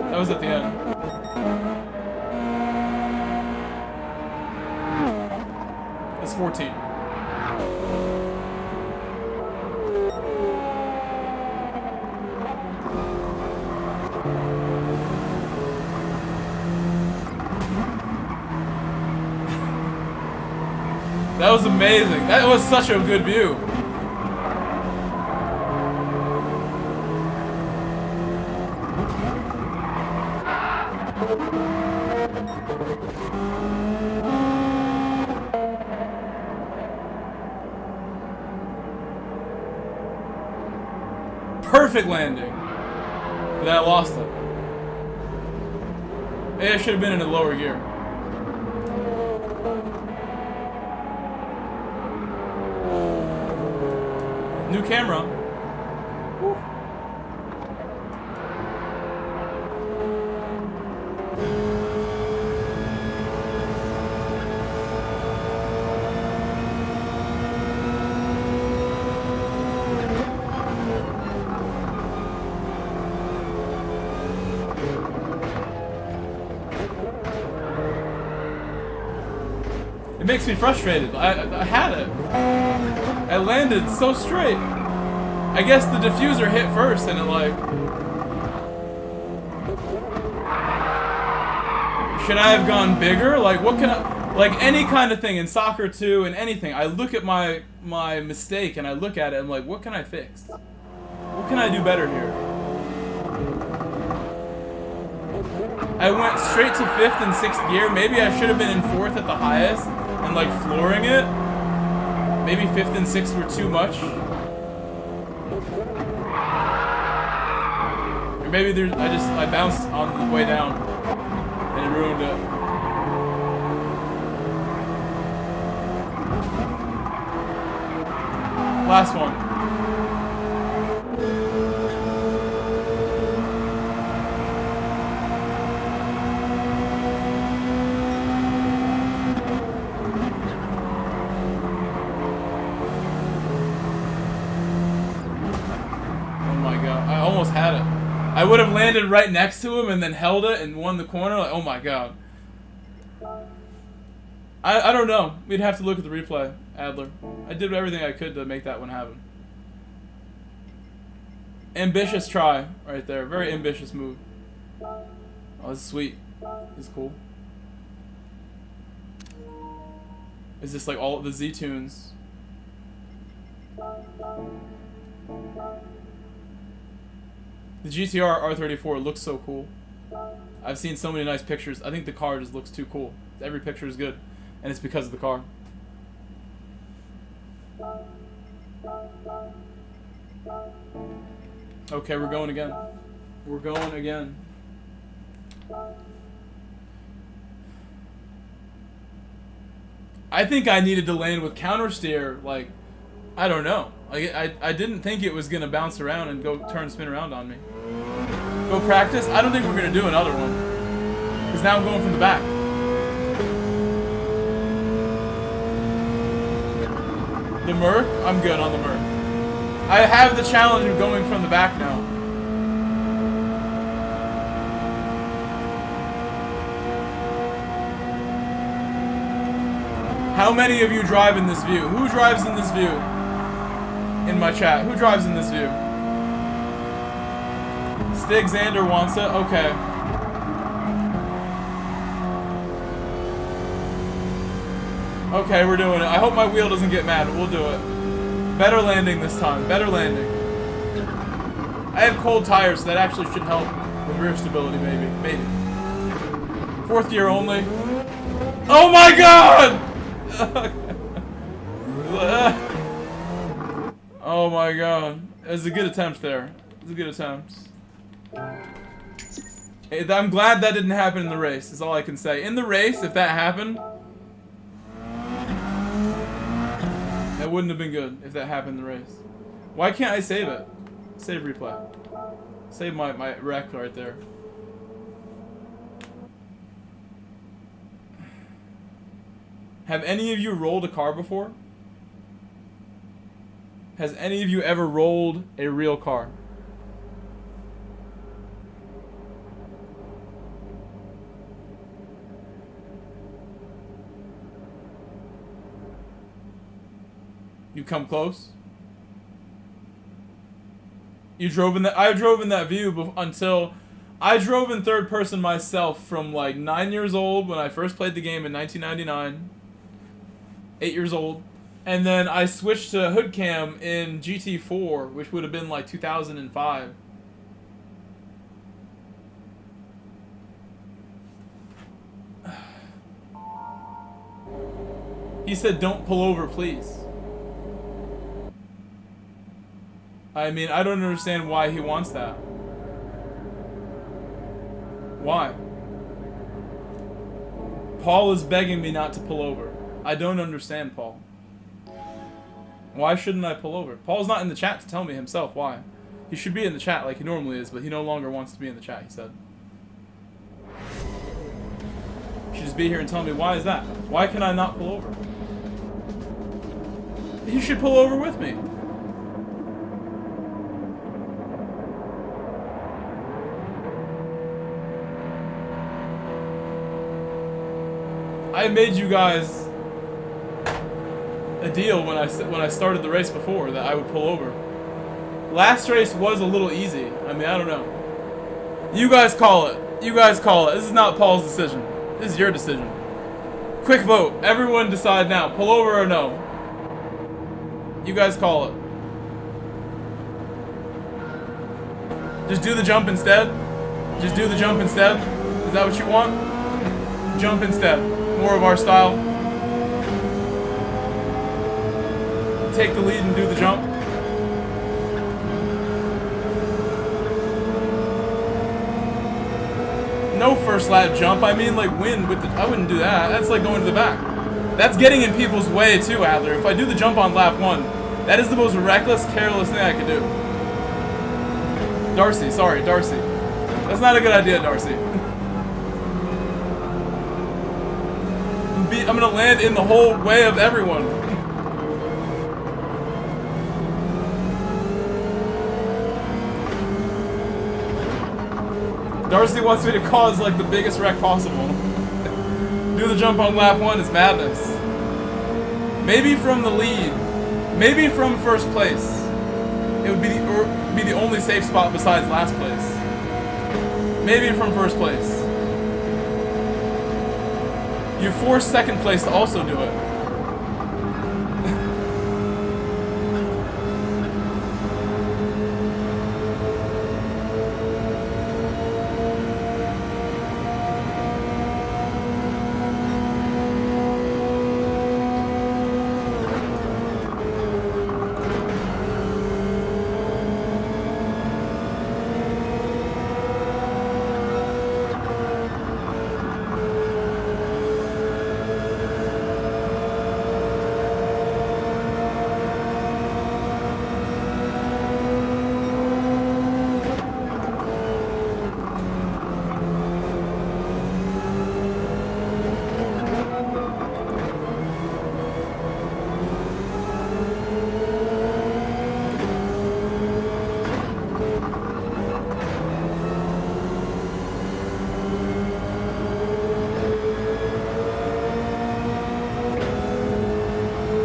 S1: That was at the end. It's 14. That was amazing. That was such a good view. Perfect landing. But then I lost it. Maybe I should have been in a lower gear. New camera. Woo. It makes me frustrated. I had it. I landed so straight. I guess the diffuser hit first and it like... Should I have gone bigger? Like, what can I... Like, any kind of thing in soccer too and anything, I look at my mistake and I look at it and I'm like, what can I fix? What can I do better here? I went straight to 5th and 6th gear. Maybe I should have been in 4th at the highest and like flooring it. Maybe 5th and 6th were too much. Or maybe I bounced on the way down and it ruined it. Last one. Had it. I would have landed right next to him and then held it and won the corner. Like, oh my god. I don't know. We'd have to look at the replay, Adler. I did everything I could to make that one happen. Ambitious try right there. Very ambitious move. Oh, this is sweet. This is cool. Is this like all of the Z tunes? The GTR R34 looks so cool. I've seen so many nice pictures. I think the car just looks too cool. Every picture is good. And it's because of the car. Okay, we're going again. We're going again. I think I needed to land with counter steer, like, I don't know. Like, I didn't think it was gonna bounce around and go spin around on me. Go practice? I don't think we're gonna do another one. Because now I'm going from the back. The Merc? I'm good on the Merc. I have the challenge of going from the back now. How many of you drive in this view? Who drives in this view? In my chat. Who drives in this view? Stig Xander wants it. Okay. Okay, we're doing it. I hope my wheel doesn't get mad, but we'll do it. Better landing this time. Better landing. I have cold tires, so that actually should help with rear stability, maybe. Maybe. 4th gear only. Oh my god! Oh my god. It was a good attempt there. It was a good attempt. I'm glad that didn't happen in the race, is all I can say. In the race, if that happened, it wouldn't have been good if that happened in the race. Why can't I save it? Save replay. Save my wreck right there. Have any of you rolled a car before? Has any of you ever rolled a real car? You come close? You drove in that? I drove in that view until I drove in third person myself from like 9 years old when I first played the game in 1999. 8 years old. And then I switched to hood cam in GT4, which would have been like 2005. He said, don't pull over, please. I mean, I don't understand why he wants that. Why? Paul is begging me not to pull over. I don't understand, Paul. Why shouldn't I pull over? Paul's not in the chat to tell me himself why. He should be in the chat like he normally is, but he no longer wants to be in the chat, he said. He should just be here and tell me, why is that? Why can I not pull over? He should pull over with me. I made you guys a deal when I started the race before that I would pull over. Last race was a little easy. I mean, I don't know. You guys call it. You guys call it. This is not Paul's decision. This is your decision. Quick vote. Everyone decide now. Pull over or no? You guys call it. Just do the jump instead? Just do the jump instead? Is that what you want? Jump instead. More of our style. Take the lead and do the jump. No first lap jump. I mean, like, win with the... I wouldn't do that. That's like going to the back. That's getting in people's way, too, Adler. If I do the jump on lap 1, that is the most reckless, careless thing I could do. Darcy. Sorry, Darcy. That's not a good idea, Darcy. I'm gonna land in the whole way of everyone. Darcy wants me to cause like the biggest wreck possible. Do the jump on lap 1 is madness. Maybe from the lead. Maybe from first place. It would be the only safe spot besides last place. Maybe from first place. You force second place to also do it.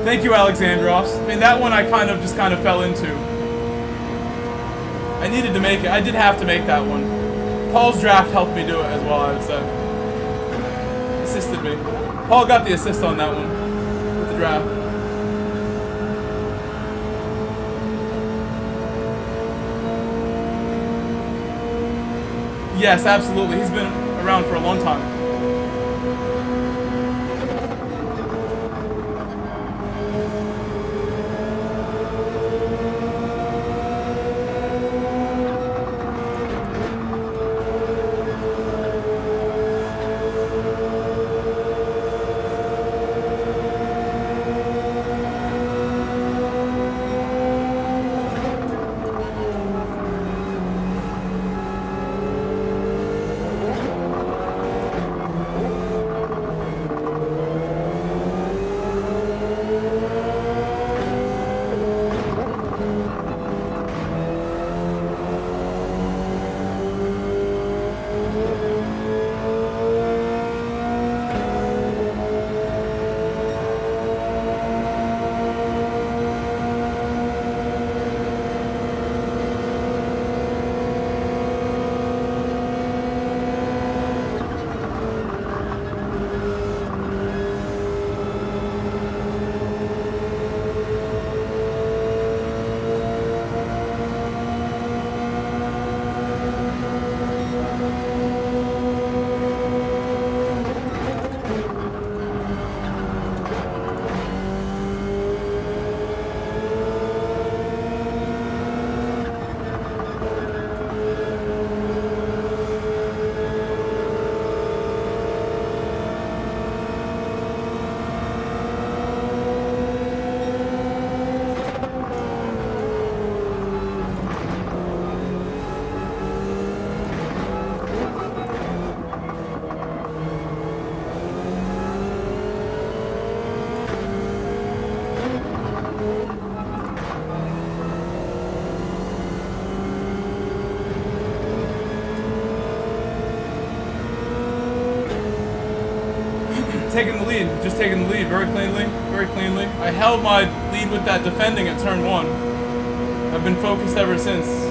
S1: Thank you, Alexandros. I mean, that one I kind of fell into. I needed to make it. I did have to make that one. Paul's draft helped me do it as well, I would say. Assisted me. Paul got the assist on that one with the draft. Yes, absolutely. He's been around for a long time. Taking the lead, just taking the lead very cleanly, very cleanly. I held my lead with that defending at turn 1. I've been focused ever since.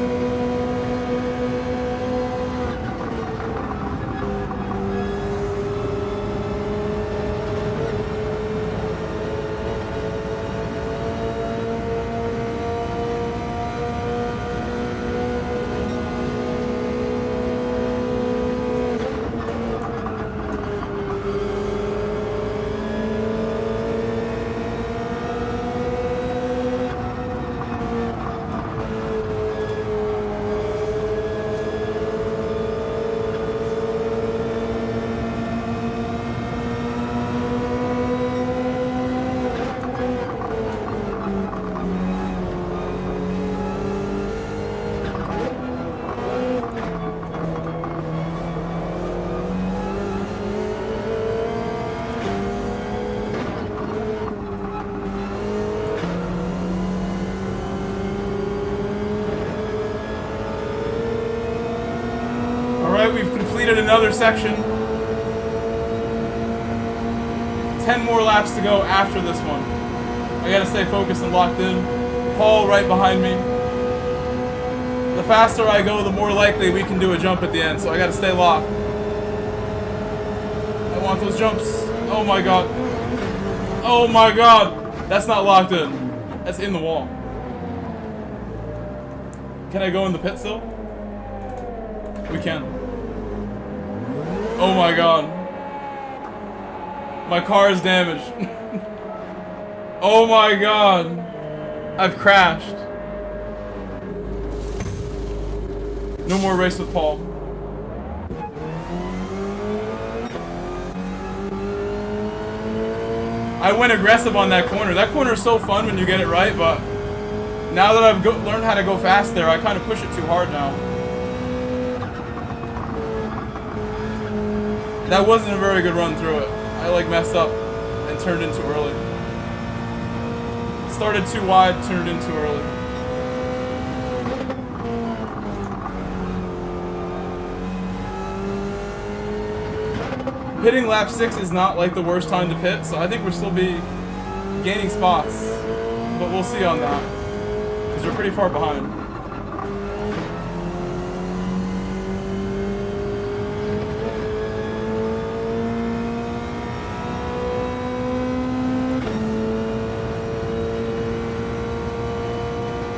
S1: We've completed another section. 10 more laps to go after this one. I gotta stay focused and locked in. Paul right behind me. The faster I go, the more likely we can do a jump at the end, so I gotta stay locked. I want those jumps. Oh my god. Oh my god. That's not locked in. That's in the wall. Can I go in the pit still? We can. Oh my god. My car is damaged. Oh my god. I've crashed. No more race with Paul. I went aggressive on that corner. That corner is so fun when you get it right, but now that I've learned how to go fast there, I kind of push it too hard now. That wasn't a very good run through it. I like messed up and turned in too early. Started too wide, turned in too early. Hitting lap 6 is not like the worst time to pit, so I think we'll still be gaining spots. But we'll see on that, because we're pretty far behind.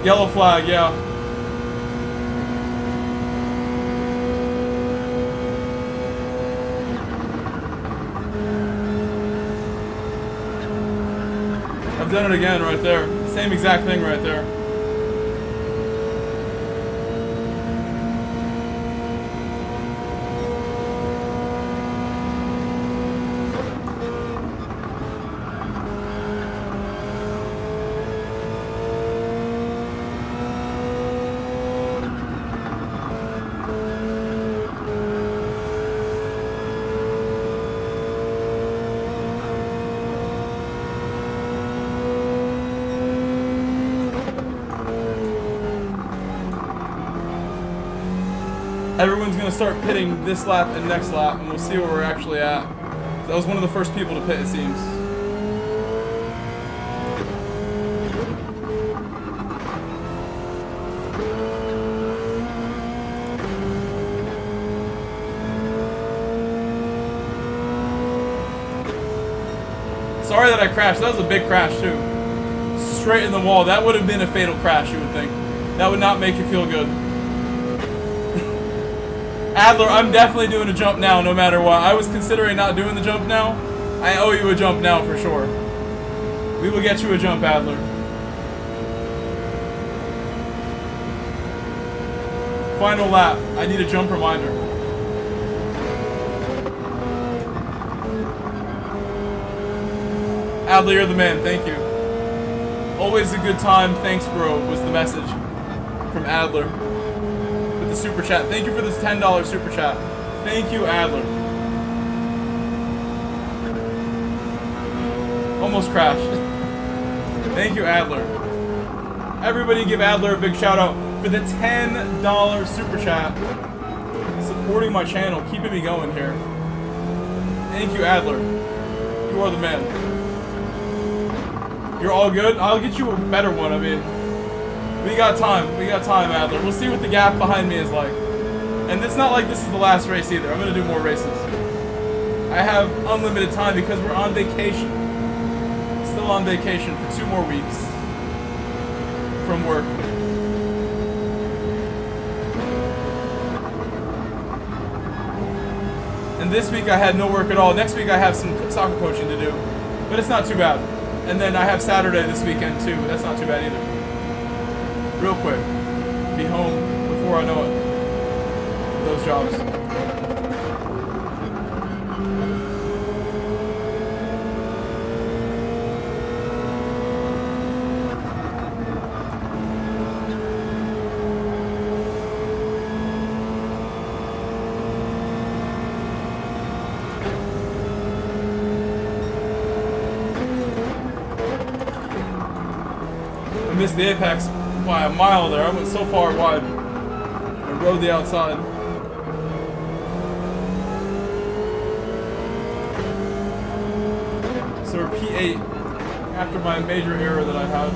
S1: Yellow flag, yeah. I've done it again right there. Same exact thing right there. Everyone's gonna start pitting this lap and next lap, and we'll see where we're actually at. That was one of the first people to pit, it seems. Sorry that I crashed. That was a big crash too. Straight in the wall. That would have been a fatal crash, you would think. That would not make you feel good. Adler, I'm definitely doing a jump now, no matter what. I was considering not doing the jump now. I owe you a jump now for sure. We will get you a jump, Adler. Final lap. I need a jump reminder. Adler, you're the man. Thank you. Always a good time. Thanks, bro, was the message from Adler. The super chat. Thank you for this $10 super chat. Thank you, Adler. Almost crashed. Thank you, Adler. Everybody give Adler a big shout out for the $10 super chat. Supporting my channel, keeping me going here. Thank you, Adler. You are the man. You're all good? I'll get you a better one, I mean. We got time, Adler. We'll see what the gap behind me is like. And it's not like this is the last race either. I'm gonna do more races. I have unlimited time because we're on vacation. Still on vacation for 2 more weeks from work. And this week I had no work at all. Next week I have some soccer coaching to do, but it's not too bad. And then I have Saturday this weekend too. That's not too bad either. Real quick, be home before I know it. Those jobs. I missed the apex by a mile there. I went so far wide. I rode the outside. So we're P8 after my major error that I had.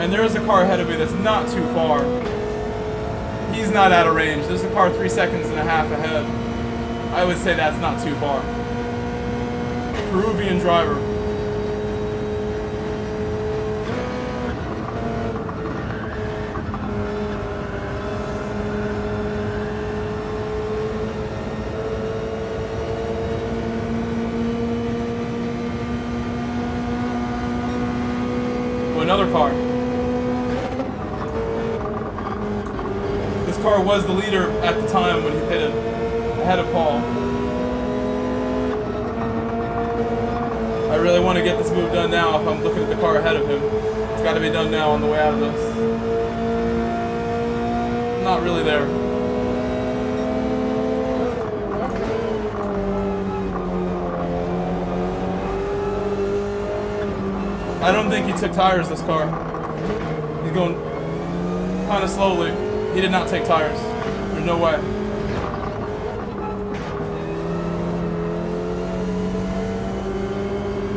S1: And there is a car ahead of me that's not too far. He's not out of range. There's a car 3.5 seconds ahead. I would say that's not too far. Peruvian driver. Another car. This car was the leader at the time when he pitted, ahead of Paul. I really want to get this move done now if I'm looking at the car ahead of him. It's got to be done now on the way out of this. Not really there. I don't think he took tires, this car. He's going kind of slowly. He did not take tires. There's no way.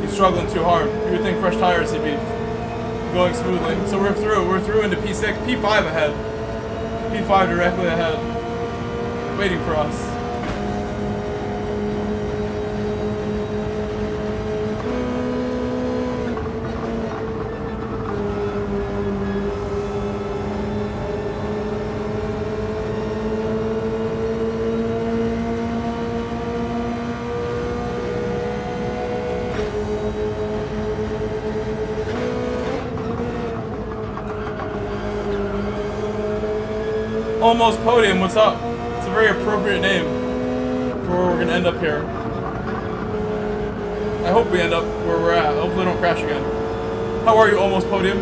S1: He's struggling too hard. You would think fresh tires he'd be going smoothly. So we're through into P6, P5 ahead. P5 directly ahead. Waiting for us. Almost Podium, what's up? It's a very appropriate name for where we're gonna end up here. I hope we end up where we're at. Hopefully we don't crash again. How are you, Almost Podium?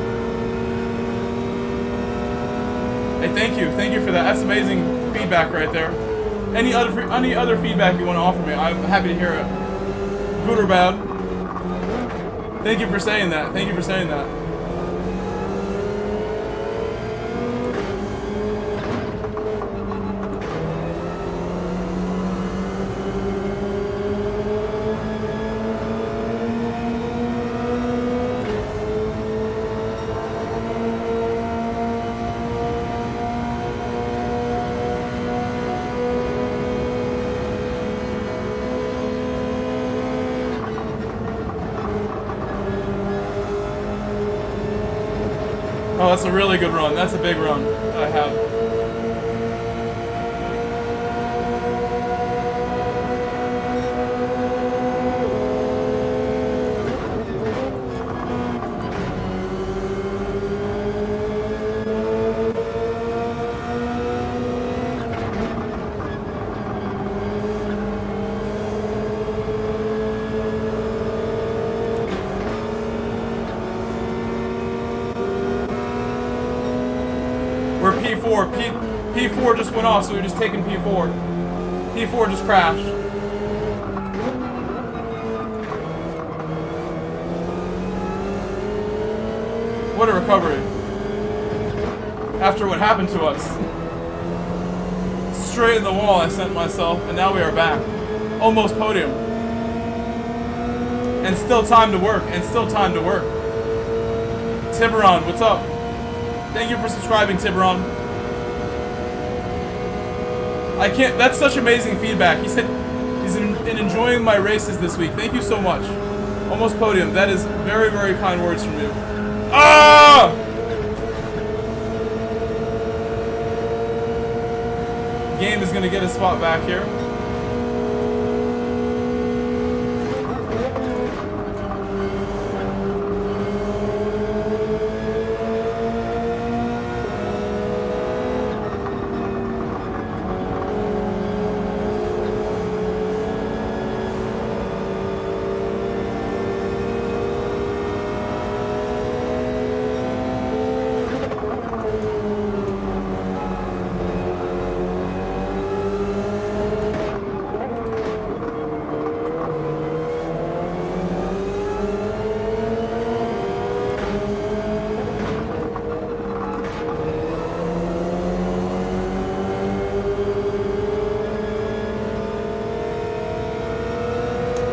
S1: Hey, thank you for that. That's amazing feedback right there. Any other feedback you want to offer me, I'm happy to hear it. Good or bad. Thank you for saying that. Thank you for saying that. Oh, that's a really good run. That's a big run that I have. We're P4. P4 just went off, so we're just taking P4. P4 just crashed. What a recovery. After what happened to us. Straight in the wall I sent myself, and now we are back. Almost Podium. And still time to work, Tiburon, what's up? Thank you for subscribing, Tiburon. I can't, that's such amazing feedback. He said he's enjoying my races this week. Thank you so much. Almost Podium, that is very, very kind words from you. Ah! Game is gonna get a spot back here.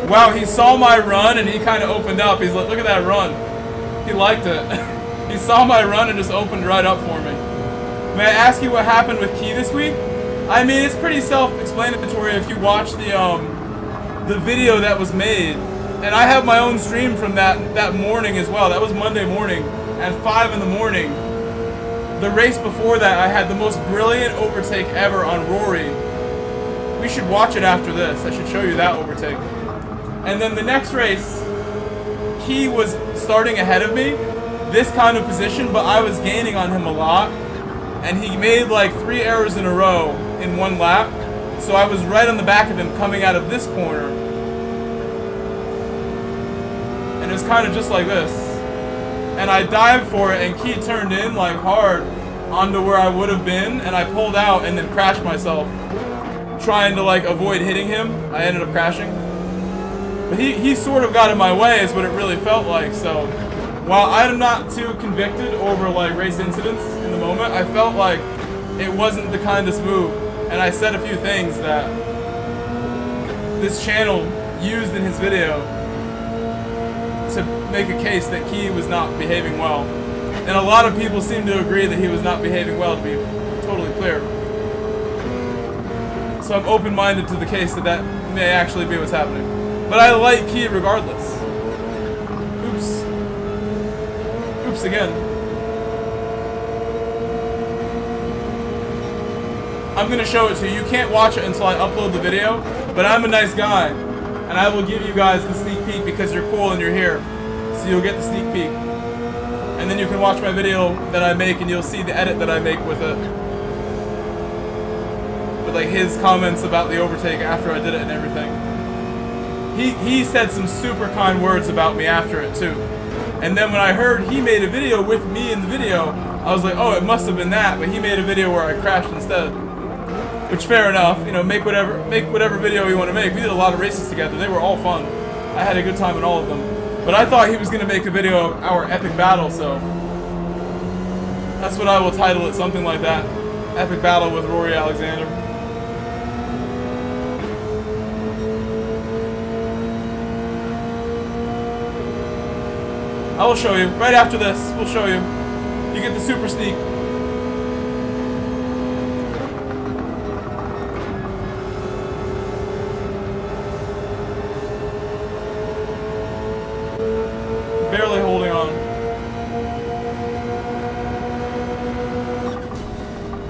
S1: Wow, he saw my run and he kind of opened up. He's like, look at that run. He liked it. He saw my run and just opened right up for me. May I ask you what happened with KIE this week? I mean, it's pretty self-explanatory if you watch the video that was made. And I have my own stream from that morning as well. That was Monday morning at 5 in the morning. The race before that, I had the most brilliant overtake ever on Rory. We should watch it after this. I should show you that overtake. And then the next race, KIE was starting ahead of me, this kind of position, but I was gaining on him a lot. And he made like 3 errors in a row in one lap. So I was right on the back of him coming out of this corner. And it was kind of just like this. And I dived for it and KIE turned in like hard onto where I would have been. And I pulled out and then crashed myself. Trying to like avoid hitting him. I ended up crashing. But he sort of got in my way is what it really felt like. So while I'm not too convicted over like race incidents in the moment, I felt like it wasn't the kindest move. And I said a few things that this channel used in his video to make a case that KIE was not behaving well. And a lot of people seem to agree that he was not behaving well, to be totally clear. So I'm open-minded to the case that that may actually be what's happening. But I like KIE regardless. Oops. Oops again. I'm gonna show it to you. You can't watch it until I upload the video, but I'm a nice guy. And I will give you guys the sneak peek because you're cool and you're here. So you'll get the sneak peek. And then you can watch my video that I make and you'll see the edit that I make with it. with like his comments about the overtake after I did it and everything. He said some super kind words about me after it too. And then when I heard he made a video with me in the video, I was like, oh, it must have been that. But he made a video where I crashed instead. Which, fair enough. You know, make whatever video you want to make. We did a lot of races together. They were all fun. I had a good time in all of them. But I thought he was going to make a video of our epic battle, so that's what I will title it, something like that. Epic battle with Rory Alexander. I will show you. Right after this, we'll show you. You get the super sneak. Barely holding on.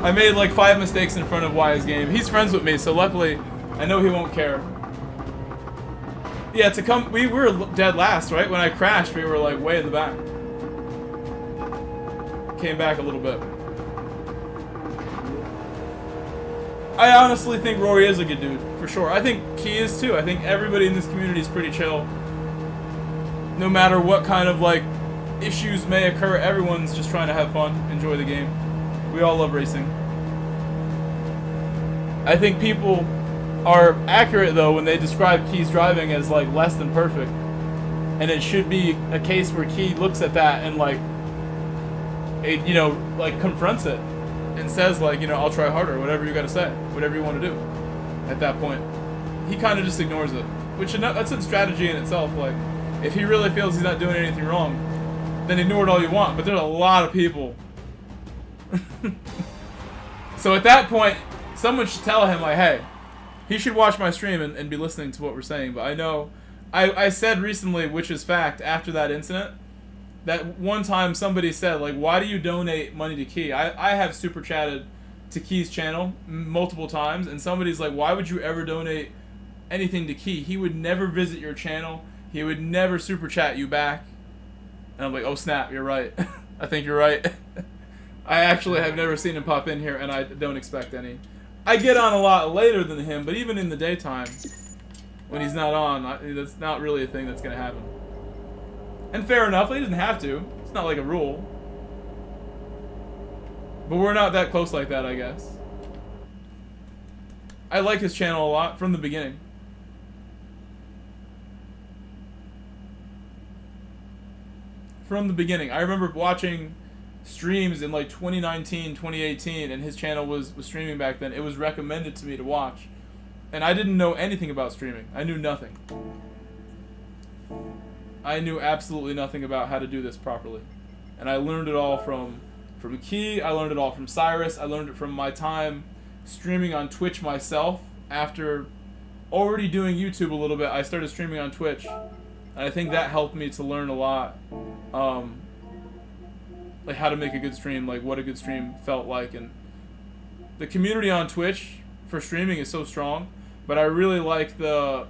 S1: I made like 5 mistakes in front of Wyatt's game. He's friends with me, so luckily I know he won't care. Yeah, we were dead last, right? When I crashed, we were like way in the back. Came back a little bit. I honestly think Rory is a good dude, for sure. I think Key is too. I think everybody in this community is pretty chill. No matter what kind of like issues may occur, everyone's just trying to have fun, enjoy the game. We all love racing. I think people are accurate though when they describe Key's driving as like less than perfect, and it should be a case where Key looks at that and like you know, like confronts it and says like, you know, I'll try harder, whatever you gotta say, whatever you want to do. At that point he kind of just ignores it, which that's a strategy in itself. Like if he really feels he's not doing anything wrong, then ignore it all you want. But there's a lot of people. So at that point someone should tell him like, hey, he should watch my stream and be listening to what we're saying. But I know, I said recently, which is fact, after that incident, that one time somebody said, like, why do you donate money to Key? I have super chatted to Key's channel multiple times, and somebody's like, why would you ever donate anything to Key? He would never visit your channel. He would never super chat you back. And I'm like, oh snap, you're right. I think you're right. I actually have never seen him pop in here, and I don't expect any. I get on a lot later than him, but even in the daytime, when he's not on, that's not really a thing that's going to happen. And fair enough, he doesn't have to. It's not like a rule. But we're not that close like that, I guess. I like his channel a lot from the beginning. From the beginning. I remember watching streams in like 2019, 2018, and his channel was streaming back then. It was recommended to me to watch, and I didn't know anything about streaming. I knew nothing. I knew absolutely nothing about how to do this properly, and I learned it all from Key. I learned it all from Cyrus. I learned it from my time streaming on Twitch myself. After already doing YouTube a little bit, I started streaming on Twitch, and I think that helped me to learn a lot. Like how to make a good stream, like what a good stream felt like. And the community on Twitch for streaming is so strong, but I really like the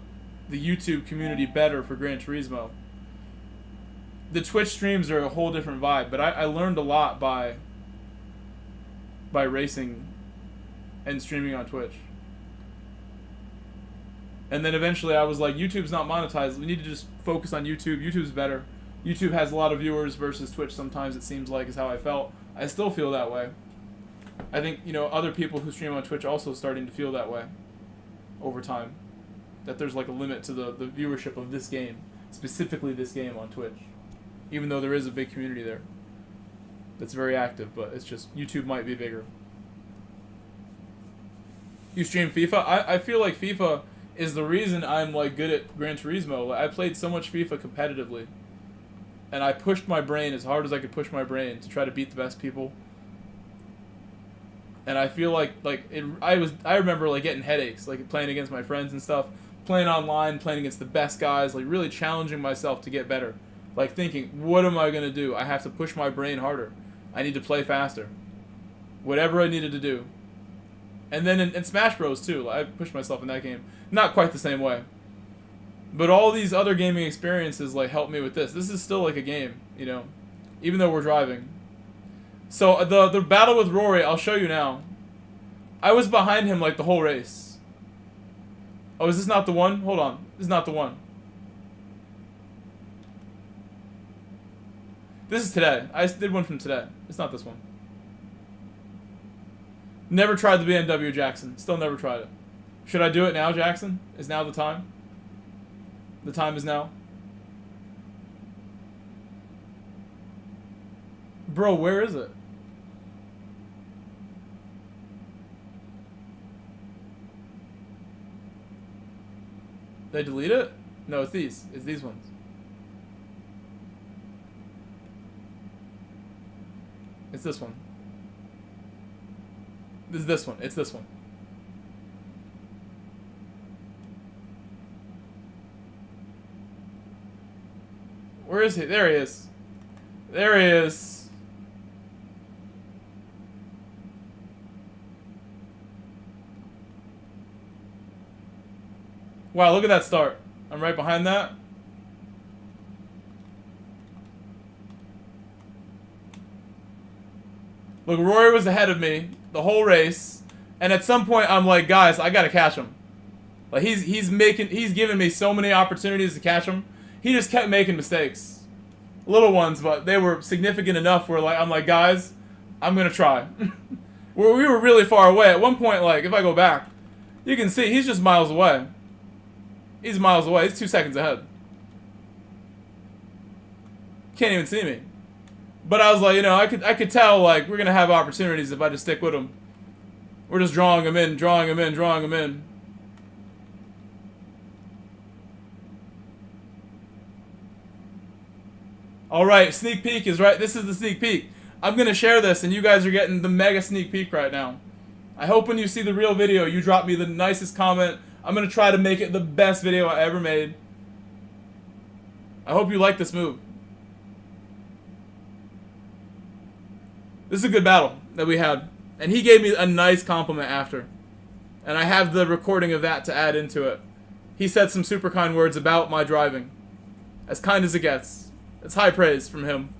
S1: YouTube community better for Gran Turismo. The Twitch streams are a whole different vibe, but I learned a lot by racing and streaming on Twitch. And then eventually I was like, YouTube's not monetized, we need to just focus on YouTube. YouTube's better. YouTube has a lot of viewers versus Twitch sometimes, it seems like, is how I felt. I still feel that way. I think, you know, other people who stream on Twitch also starting to feel that way over time. That there's like a limit to the viewership of this game, specifically this game on Twitch. Even though there is a big community there that's very active, but it's just YouTube might be bigger. You stream FIFA? I feel like FIFA is the reason I'm like good at Gran Turismo. I played so much FIFA competitively. And I pushed my brain as hard as I could push my brain to try to beat the best people. And I feel like I remember like getting headaches, like playing against my friends and stuff, playing online, playing against the best guys, like really challenging myself to get better. Like thinking, what am I gonna do? I have to push my brain harder. I need to play faster. Whatever I needed to do. And then in Smash Bros too, I pushed myself in that game. Not quite the same way. But all these other gaming experiences like helped me with this. This is still like a game, you know, even though we're driving. So the battle with Rory, I'll show you now. I was behind him like the whole race. Oh, is this not the one? Hold on. This is not the one. This is today. I did one from today. It's not this one. Never tried the BMW, Jackson. Still never tried it. Should I do it now, Jackson? Is now the time? The time is now. Bro, where is it? Did I delete it? No, it's these. It's these ones. It's this one. This is this one. It's this one. Where is he? There he is. There he is. Wow, look at that start. I'm right behind that. Look, Rory was ahead of me the whole race, and at some point I'm like, guys, I gotta catch him. Like he's giving me so many opportunities to catch him. He just kept making mistakes, little ones, but they were significant enough where like I'm like, guys, I'm gonna try. We were really far away at one point. Like if I go back, you can see he's just miles away. He's miles away. He's 2 seconds ahead. Can't even see me. But I was like, you know, I could tell like we're gonna have opportunities if I just stick with him. We're just drawing him in, drawing him in, drawing him in. All right, sneak peek is right. This is the sneak peek. I'm gonna share this, and you guys are getting the mega sneak peek right now. I hope when you see the real video, you drop me the nicest comment. I'm gonna try to make it the best video I ever made. I hope you like this move. This is a good battle that we had. And he gave me a nice compliment after. And I have the recording of that to add into it. He said some super kind words about my driving. As kind as it gets. It's high praise from him.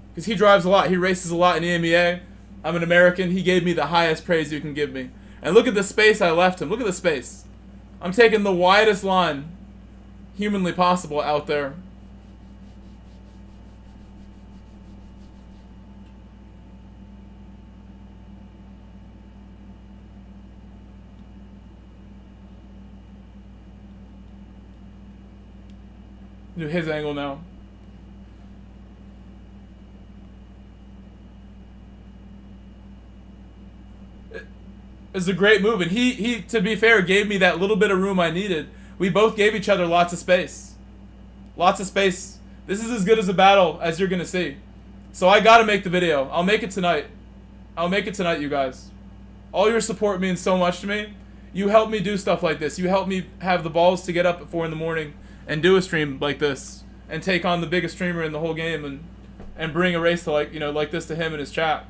S1: Because he drives a lot. He races a lot in EMEA. I'm an American. He gave me the highest praise you can give me. And look at the space I left him. Look at the space. I'm taking the widest line humanly possible out there. Do his angle now. It's a great move, and he, to be fair, gave me that little bit of room I needed. We both gave each other lots of space. Lots of space. This is as good as a battle as you're gonna see. So I gotta make the video. I'll make it tonight. I'll make it tonight, you guys. All your support means so much to me. You help me do stuff like this. You help me have the balls to get up at 4 in the morning and do a stream like this and take on the biggest streamer in the whole game and bring a race to like, you know, like this to him and his chat.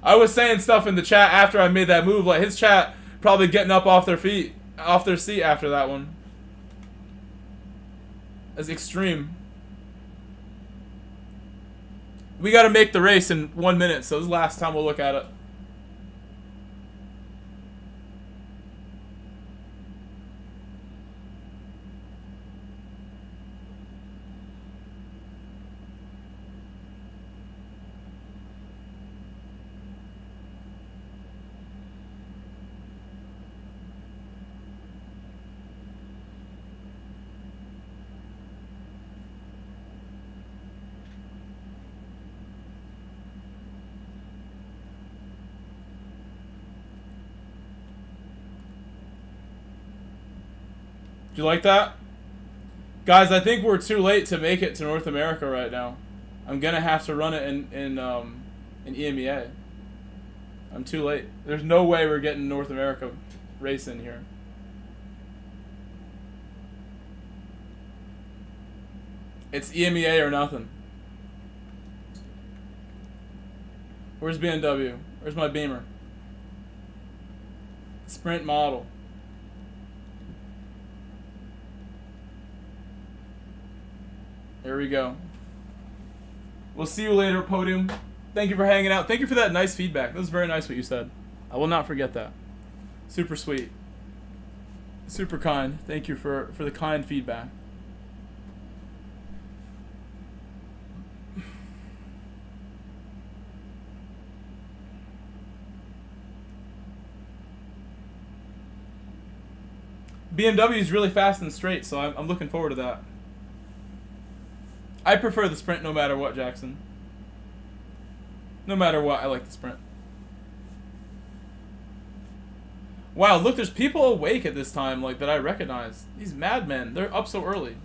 S1: I was saying stuff in the chat after I made that move, like his chat probably getting up off their feet, off their seat after that one. That's extreme. We got to make the race in 1 minute, so this is the last time we'll look at it. Do you like that? Guys, I think we're too late to make it to North America right now. I'm gonna have to run it in EMEA. I'm too late. There's no way we're getting North America race in here. It's EMEA or nothing. Where's BMW? Where's my Beamer? Sprint model. There we go. We'll see you later, Podium. Thank you for hanging out. Thank you for that nice feedback. That was very nice what you said. I will not forget that. Super sweet. Super kind. Thank you for the kind feedback. BMW is really fast and straight, so I'm looking forward to that. I prefer the sprint no matter what, Jackson. No matter what, I like the sprint. Wow, look, there's people awake at this time, like, that I recognize. These madmen, they're up so early.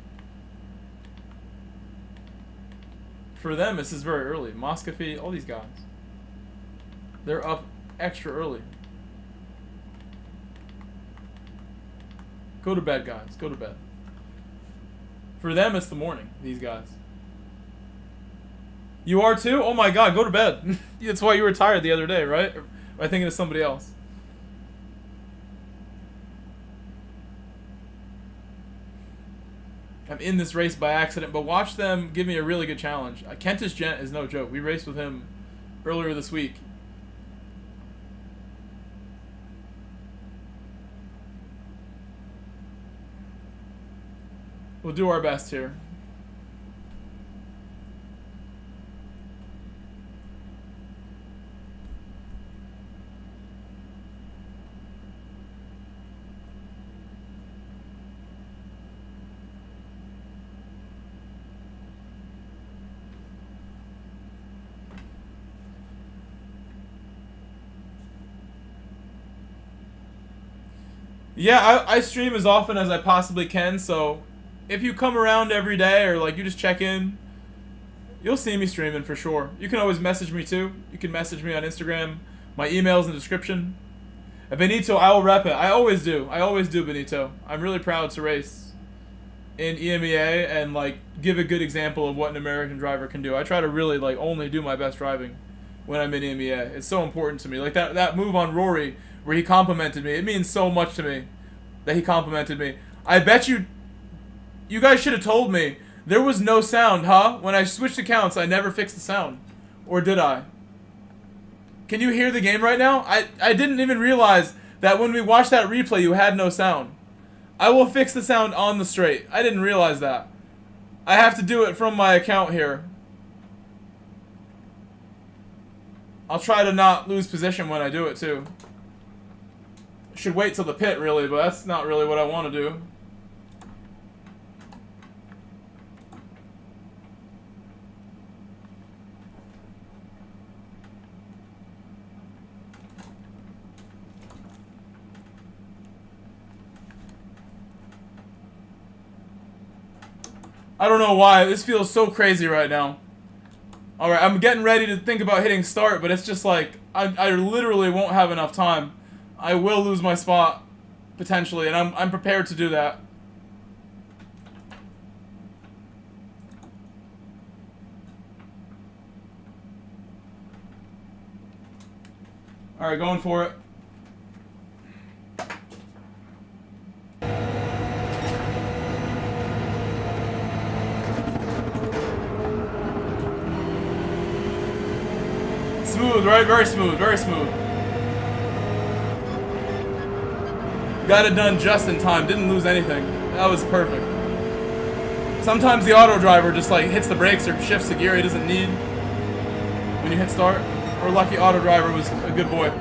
S1: For them, this is very early. Moscafy, all these guys. They're up extra early. Go to bed, guys. Go to bed. For them, it's the morning, these guys. You are too? Oh my god, go to bed. That's why you were tired the other day, right? Or am I thinking of somebody else? I'm in this race by accident, but watch them give me a really good challenge. Kentish Gent is no joke. We raced with him earlier this week. We'll do our best here. Yeah, I stream as often as I possibly can, so if you come around every day or like you just check in, you'll see me streaming for sure. You can always message me too. You can message me on Instagram. My email's in the description. Benito, I will rep it. I always do. I always do, Benito. I'm really proud to race in EMEA and like give a good example of what an American driver can do. I try to really like only do my best driving when I'm in EMEA. It's so important to me. Like that move on Rory where he complimented me. It means so much to me that he complimented me. I bet you guys should have told me there was no sound, huh? When I switched accounts, I never fixed the sound. Or did I? Can you hear the game right now? I didn't even realize that when we watched that replay, you had no sound. I will fix the sound on the straight. I didn't realize that. I have to do it from my account here. I'll try to not lose position when I do it, too. Should wait till the pit, really, but that's not really what I want to do. I don't know why. This feels so crazy right now. Alright, I'm getting ready to think about hitting start, but it's just like, I literally won't have enough time. I will lose my spot, potentially, and I'm prepared to do that. Alright, going for it. Smooth, right? Very smooth, very smooth. Got it done just in time, didn't lose anything. That was perfect. Sometimes the auto driver just like hits the brakes or shifts the gear he doesn't need when you hit start. Our lucky auto driver was a good boy.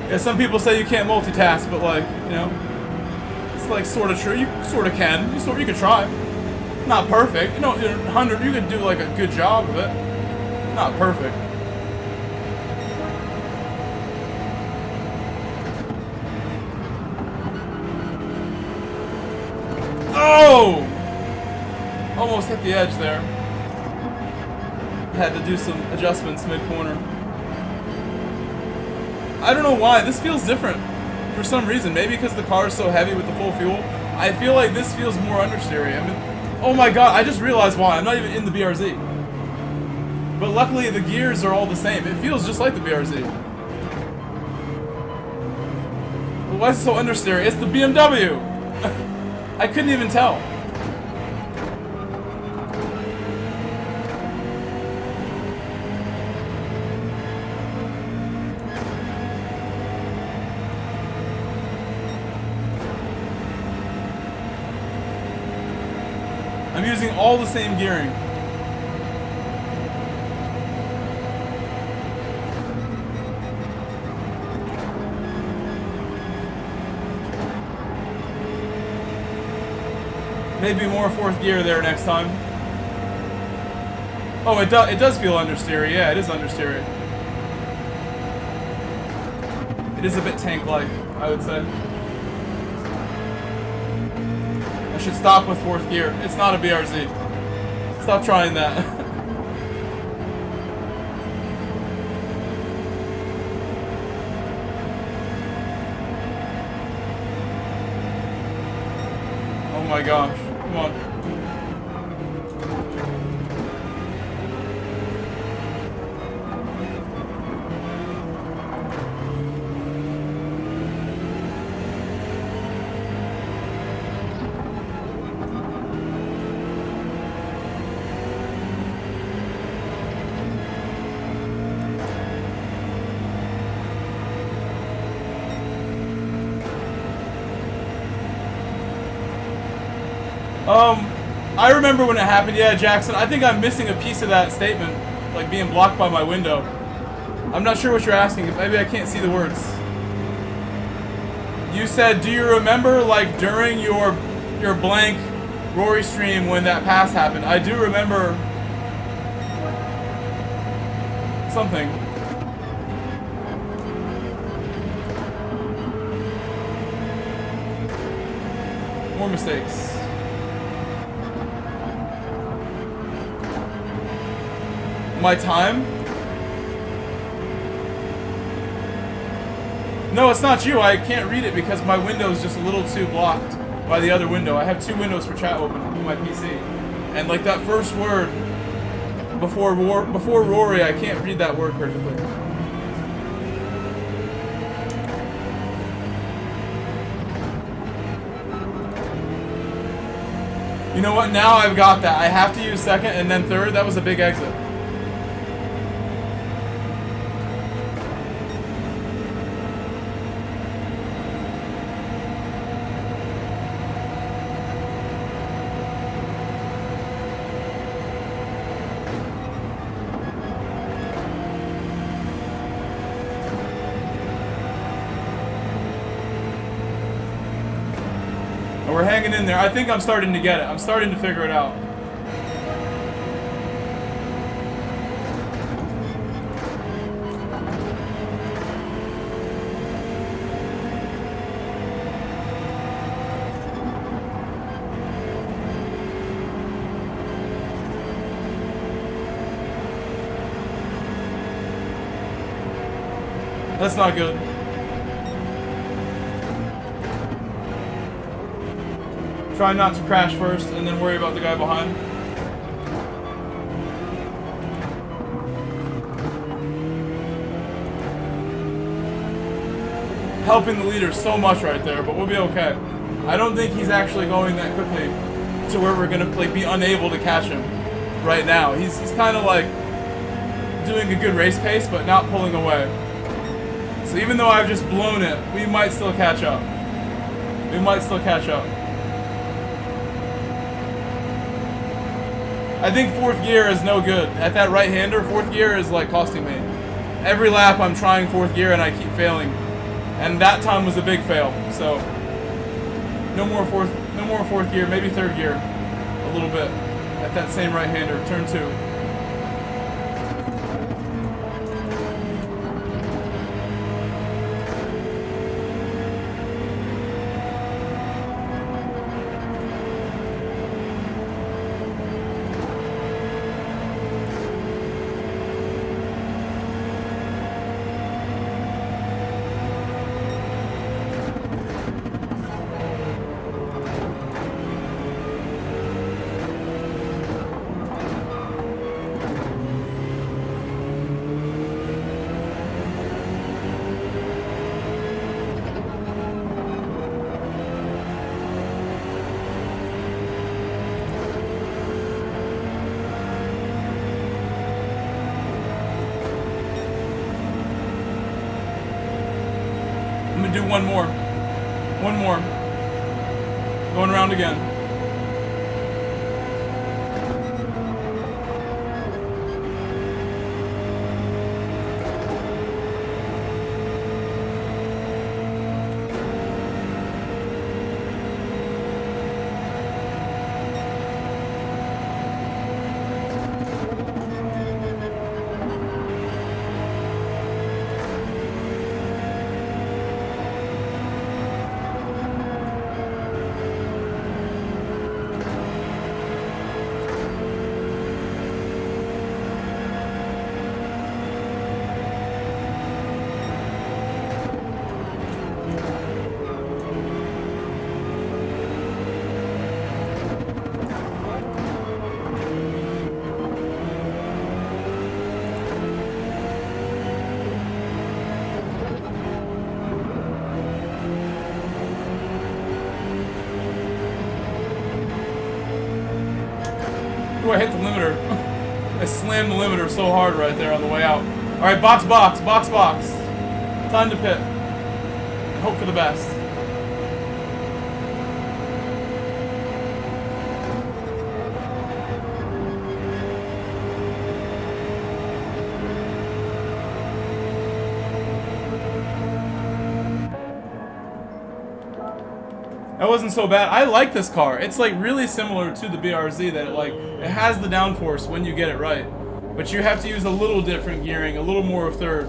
S1: Yeah, some people say you can't multitask, but like, you know, it's like sort of true. You sort of can. You could try. Not perfect. You know, 100. You could do like a good job of it. Not perfect. Oh! Almost hit the edge there. had to do some adjustments mid-corner. I don't know why. This feels different for some reason. Maybe because the car is so heavy with the full fuel. I feel like this feels more understeery. I mean, oh my god, I just realized why. I'm not even in the BRZ. But luckily the gears are all the same. It feels just like the BRZ. But why is it so understeery? It's the BMW! I couldn't even tell. I'm using all the same gearing. Maybe more fourth gear there next time. Oh, it does feel understeery. Yeah, it is understeery. It is a bit tank-like, I would say. I should stop with fourth gear. It's not a BRZ. Stop trying that. Oh my gosh. Come on. I remember when it happened. Yeah, Jackson, I think I'm missing a piece of that statement, like being blocked by my window. I'm not sure what you're asking. Maybe I can't see the words. You said, do you remember, like, during your blank Rory stream when that pass happened? I do remember something. More mistakes. My time? No, it's not you. I can't read it because my window is just a little too blocked by the other window. I have two windows for chat open on my PC. And like that first word before Rory, I can't read that word perfectly. You know what? Now I've got that. I have to use second and then third. That was a big exit. We're hanging in there. I think I'm starting to get it. I'm starting to figure it out. That's not good. Try not to crash first and then worry about the guy behind. Helping the leader so much right there, but we'll be okay. I don't think he's actually going that quickly to where we're gonna like be unable to catch him right now. He's kind of like doing a good race pace, but not pulling away. So even though I've just blown it, we might still catch up. We might still catch up. I think fourth gear is no good. At that right-hander, fourth gear is like costing me. Every lap I'm trying fourth gear and I keep failing. And that time was a big fail. So no more fourth gear, maybe third gear. A little bit. At that same right-hander, turn 2. do one more. One more. Going around again. Ooh, I hit the limiter. I slammed the limiter so hard right there on the way out. Alright, box. Time to pit. Hope for the best. That wasn't so bad. I like this car. It's like really similar to the BRZ that it has the downforce when you get it right. But you have to use a little different gearing, a little more of third.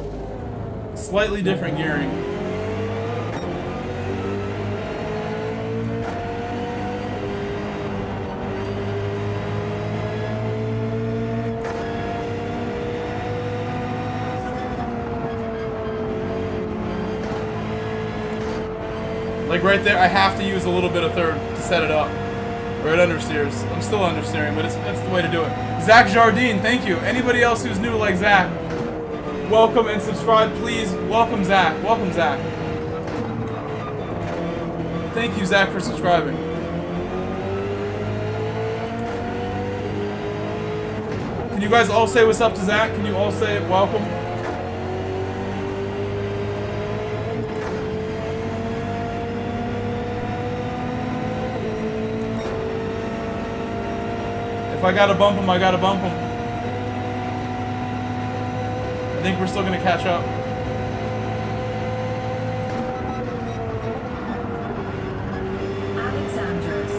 S1: Slightly different gearing. Like right there, I have to use a little bit of third to set it up. Or it understeers. I'm still understeering, but that's the way to do it. Zach Jardine, thank you. Anybody else who's new like Zach, welcome and subscribe, please. Welcome, Zach. Welcome, Zach. Thank you, Zach, for subscribing. Can you guys all say what's up to Zach? Can you all say welcome? If I gotta bump him, I gotta bump him. I think we're still gonna catch up.
S2: Alexandros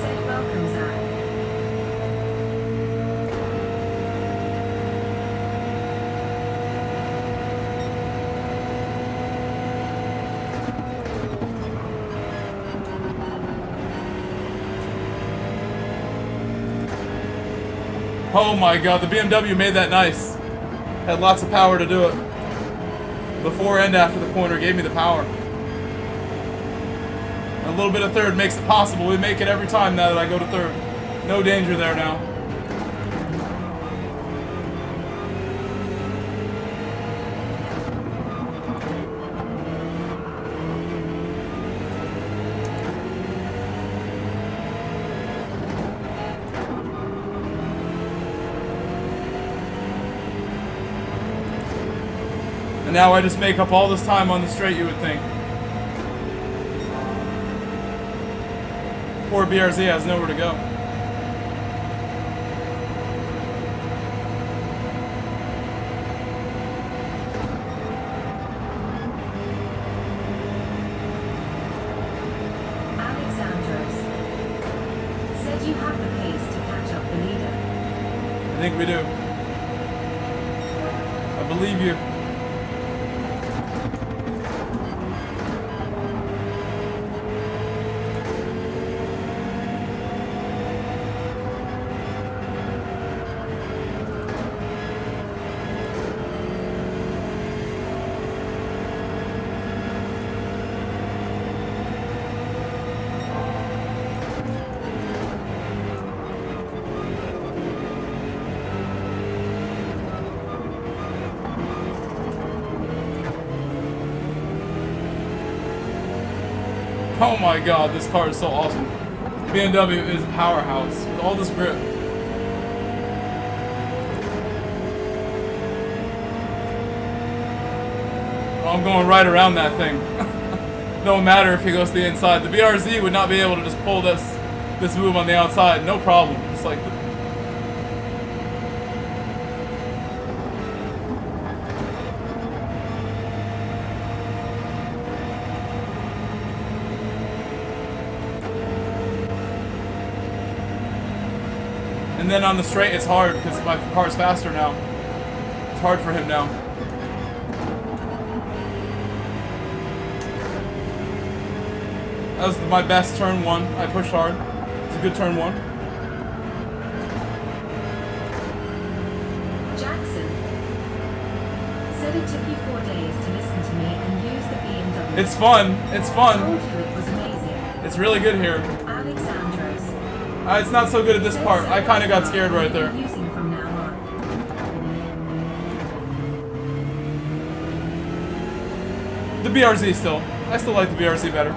S2: said welcome, Zach.
S1: Oh my god, the BMW made that nice. Had lots of power to do it. Before and after the corner gave me the power. A little bit of third makes it possible. We make it every time now that I go to third. No danger there now. Now I just make up all this time on the straight, you would think. Poor BRZ has nowhere to go.
S2: Alexandros said you have the pace to catch up the leader.
S1: I think we do. I believe you. Oh my god, this car is so awesome. BMW is a powerhouse with all this grip. I'm going right around that thing. No matter if he goes to the inside. The BRZ would not be able to just pull this move on the outside. No problem. It's like... And then on the straight, it's hard because my car's faster now. It's hard for him now. That was my best turn 1. I pushed hard. It's a good turn 1.
S2: Jackson said it took you 4 days to listen to me and use the BMW.
S1: It's fun. It's
S2: I
S1: fun.
S2: told you it was amazing.
S1: It's really good here.
S2: Alexandros.
S1: It's not so good at this part. I kind of got scared right there.
S2: Using from now on.
S1: The BRZ still. I still like the BRZ better.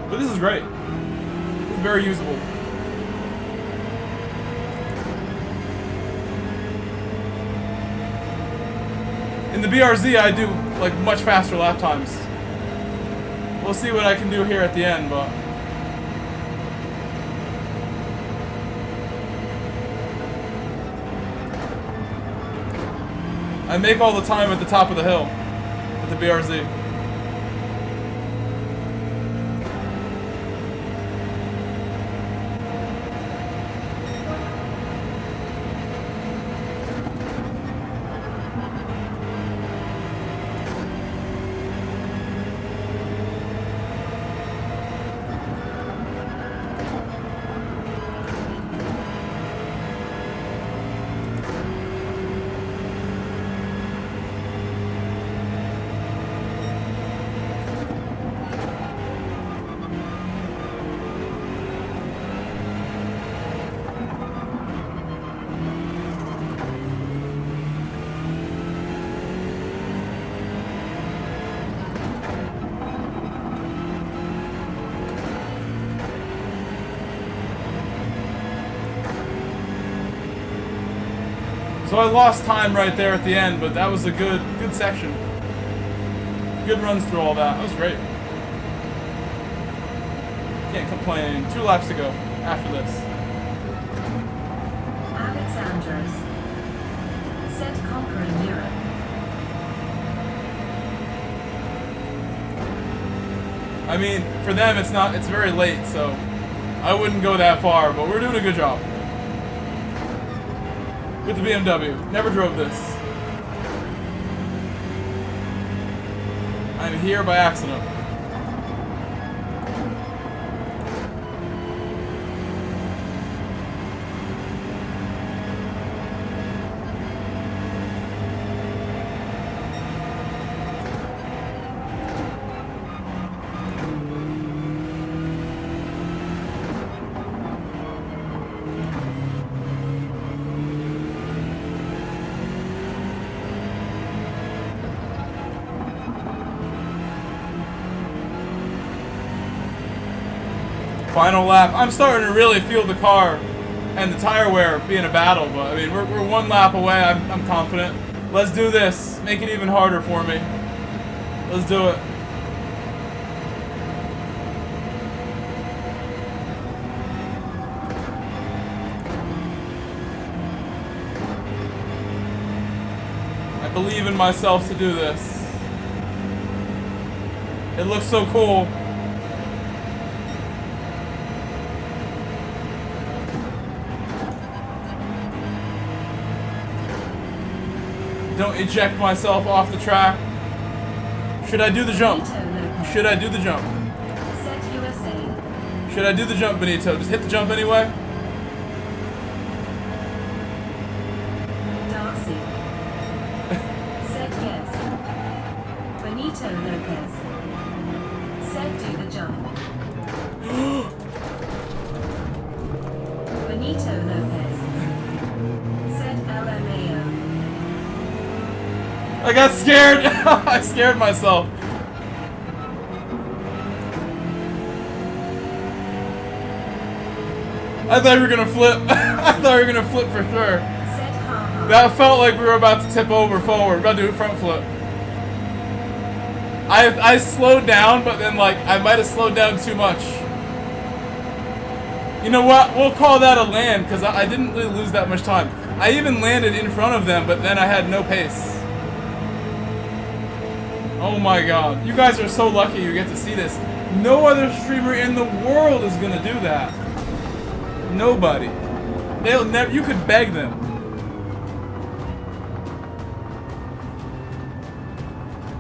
S1: But this is great. It's very usable. In the BRZ, I do like much faster lap times. We'll see what I can do here at the end, but... I make all the time at the top of the hill with the BRZ. So I lost time right there at the end, but that was a good section. Good runs through all that. That was great. Can't complain. 2 laps to go after this.
S2: Alexandros said conquering Europe.
S1: I mean, for them it's very late, so I wouldn't go that far, but we're doing a good job. With the BMW. Never drove this. I'm here by accident. Final lap. I'm starting to really feel the car and the tire wear being a battle, but I mean, we're 1 lap away. I'm confident. Let's do this. Make it even harder for me. Let's do it. I believe in myself to do this. It looks so cool. Don't eject myself off the track. Should I do the jump? Should I do the jump?
S2: Set USA.
S1: Should I do the jump, Benito? Just hit the jump anyway?
S2: Darcy said yes. Benito Lopez said do the jump. Benito Lopez said LMAO.
S1: I got scared. I scared myself. I thought we were gonna flip. I thought we were gonna flip for sure. That felt like we were about to tip over forward. We're about to do a front flip. I slowed down, but then like I might have slowed down too much. You know what? We'll call that a land because I didn't really lose that much time. I even landed in front of them, but then I had no pace. Oh my god. You guys are so lucky you get to see this. No other streamer in the world is gonna do that. Nobody. They'll never. You could beg them.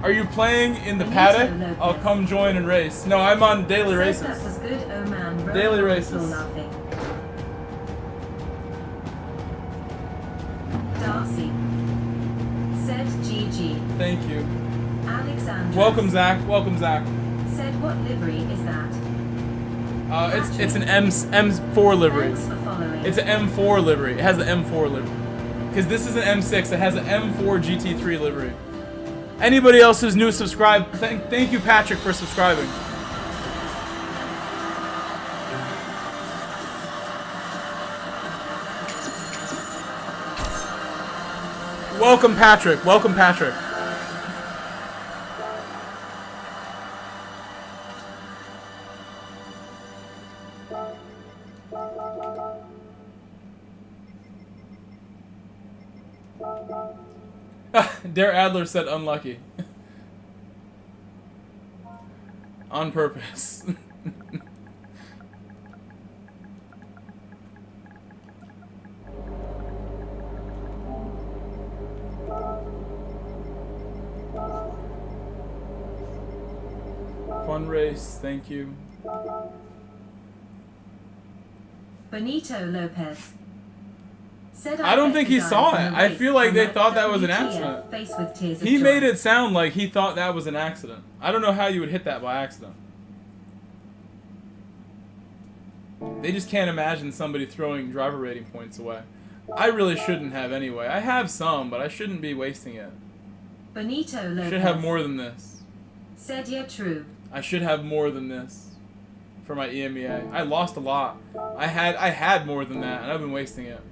S1: Are you playing in the paddock? I'll come join and race. No, I'm on daily races.
S2: That was good, oh man.
S1: Daily races.
S2: Darcy. Said GG.
S1: Thank you.
S2: Alexander.
S1: Welcome, Zach. Welcome, Zach.
S2: Said what livery is that?
S1: It's an M4 livery.
S2: Thanks for following.
S1: It's an M4 livery. It has an M4 livery. Because this is an M6. It has an M4 GT3 livery. Anybody else who's new, subscribe. Thank you, Patrick, for subscribing. Welcome, Patrick. Welcome, Patrick. Dare Adler said unlucky. On purpose. Fun race, thank you.
S2: Benito Lopez. Said
S1: I don't think he saw it. I feel like they thought that was an accident.
S2: Face with tears of
S1: He
S2: joy.
S1: made it sound like he thought that was an accident. I don't know how you would hit that by accident. They just can't imagine somebody throwing driver rating points away. I really shouldn't have anyway. I have some, but I shouldn't be wasting it.
S2: Benito Lopez.
S1: I should have more than this.
S2: Said yeah, true.
S1: I should have more than this for my EMEA. I lost a lot. I had more than that, and I've been wasting it.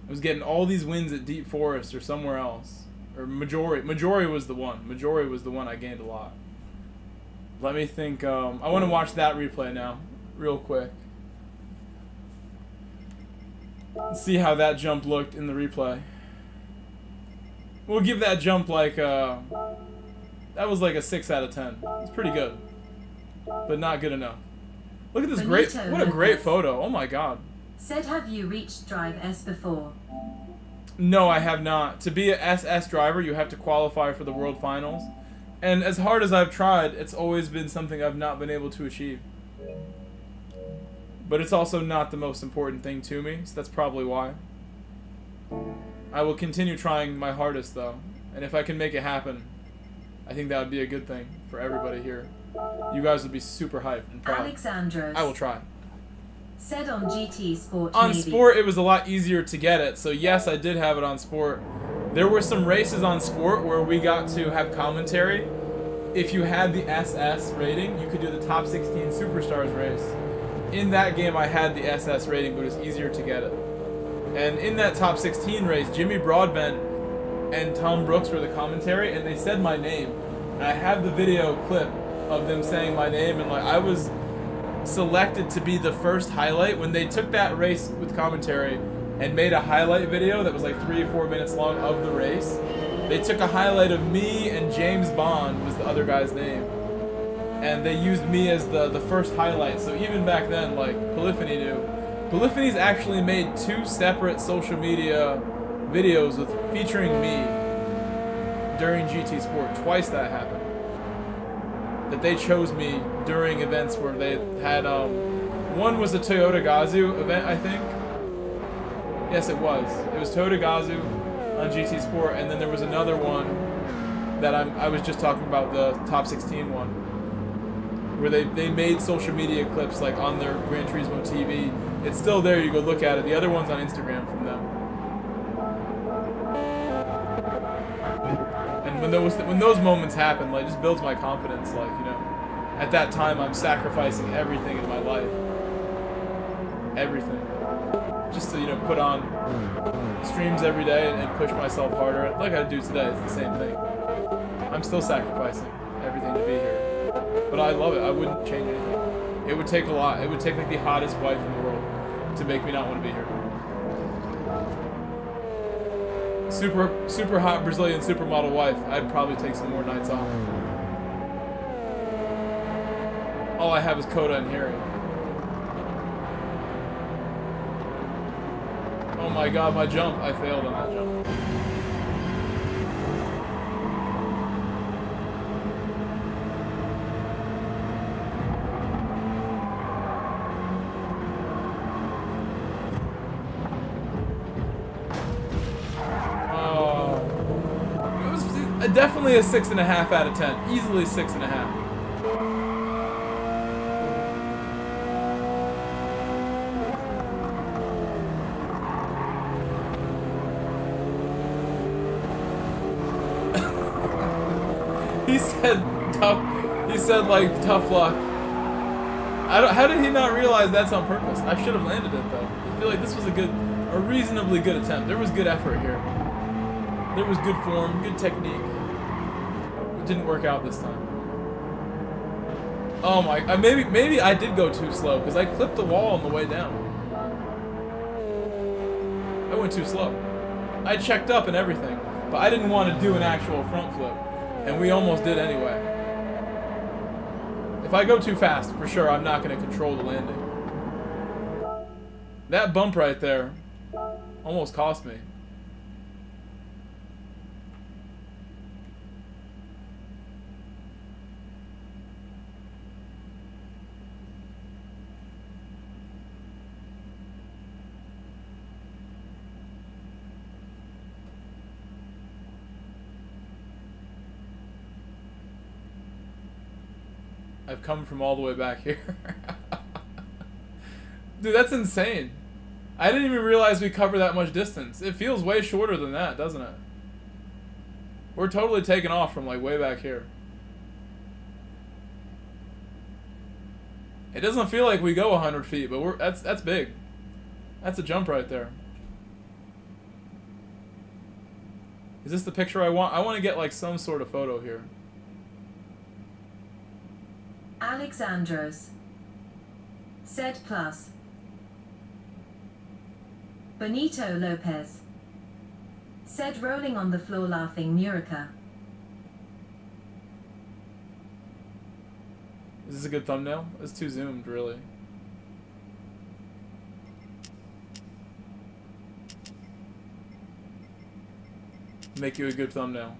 S1: I was getting all these wins at Deep Forest or somewhere else. Or Majori. Majori was the one. Majori was the one I gained a lot. Let me think. I want to watch that replay now. Real quick. Let's see how that jump looked in the replay. We'll give that jump like... that was like a 6 out of 10. It's pretty good. But not good enough. Look at this great... What a great photo. Oh my god.
S2: Said have you reached Drive S before?
S1: No, I have not. To be a SS driver, you have to qualify for the World Finals. And as hard as I've tried, it's always been something I've not been able to achieve. But it's also not the most important thing to me, so that's probably why. I will continue trying my hardest, though. And if I can make it happen, I think that would be a good thing for everybody here. You guys would be super hyped and proud.
S2: Alexandros.
S1: I will try.
S2: Said on GT Sport.
S1: On
S2: maybe.
S1: Sport, it was a lot easier to get it. So yes, I did have it on Sport. There were some races on Sport where we got to have commentary. If you had the SS rating, you could do the top 16 Superstars race. In that game, I had the SS rating, but it was easier to get it. And in that top 16 race, Jimmy Broadbent and Tom Brooks were the commentary, and they said my name. And I have the video clip of them saying my name, and like I was selected to be the first highlight when they took that race with commentary and made a highlight video that was like 3 or 4 minutes long of the race. They took a highlight of me and James Bond was the other guy's name, and they used me as the first highlight. So even back then, like Polyphony knew. Polyphony's actually made 2 separate social media videos with featuring me during GT Sport. Twice that happened. That they chose me during events where they had, one was a Toyota Gazoo event, I think. Yes, it was. It was Toyota Gazoo on GT Sport, and then there was another one that I was just talking about, the top 16 one, where they made social media clips like on their Gran Turismo TV. It's still there, you go look at it. The other one's on Instagram from them. And when those moments happen, like, it just builds my confidence. Like, you know, at that time I'm sacrificing everything in my life, everything, just to, you know, put on streams every day and push myself harder. Like I do today, it's the same thing. I'm still sacrificing everything to be here. But I love it. I wouldn't change anything. It would take a lot. It would take like the hottest wife in the world to make me not want to be here. Super hot Brazilian supermodel wife. I'd probably take some more nights off. All I have is Coda and Harry. Oh my god, my jump. I failed on that jump. Definitely a 6.5 out of 10. Easily 6.5. He said tough. He said like tough luck. How did he not realize that's on purpose? I should have landed it though. I feel like this was a reasonably good attempt. There was good effort here. There was good form, good technique. Didn't work out this time. Oh my! Maybe I did go too slow because I clipped the wall on the way down. I went too slow. I checked up and everything, but I didn't want to do an actual front flip, and we almost did anyway. If I go too fast, for sure, I'm not going to control the landing. That bump right there almost cost me. I've come from all the way back here. Dude, that's insane. I didn't even realize we cover that much distance. It feels way shorter than that, doesn't it? We're totally taking off from like way back here. It doesn't feel like we go 100 feet, but that's big. That's a jump right there. Is this the picture I want? I want to get like some sort of photo here.
S2: Alexandros. Said plus. Benito Lopez. Said rolling on the floor laughing Murica.
S1: Is this a good thumbnail? It's too zoomed, really. Make you a good thumbnail.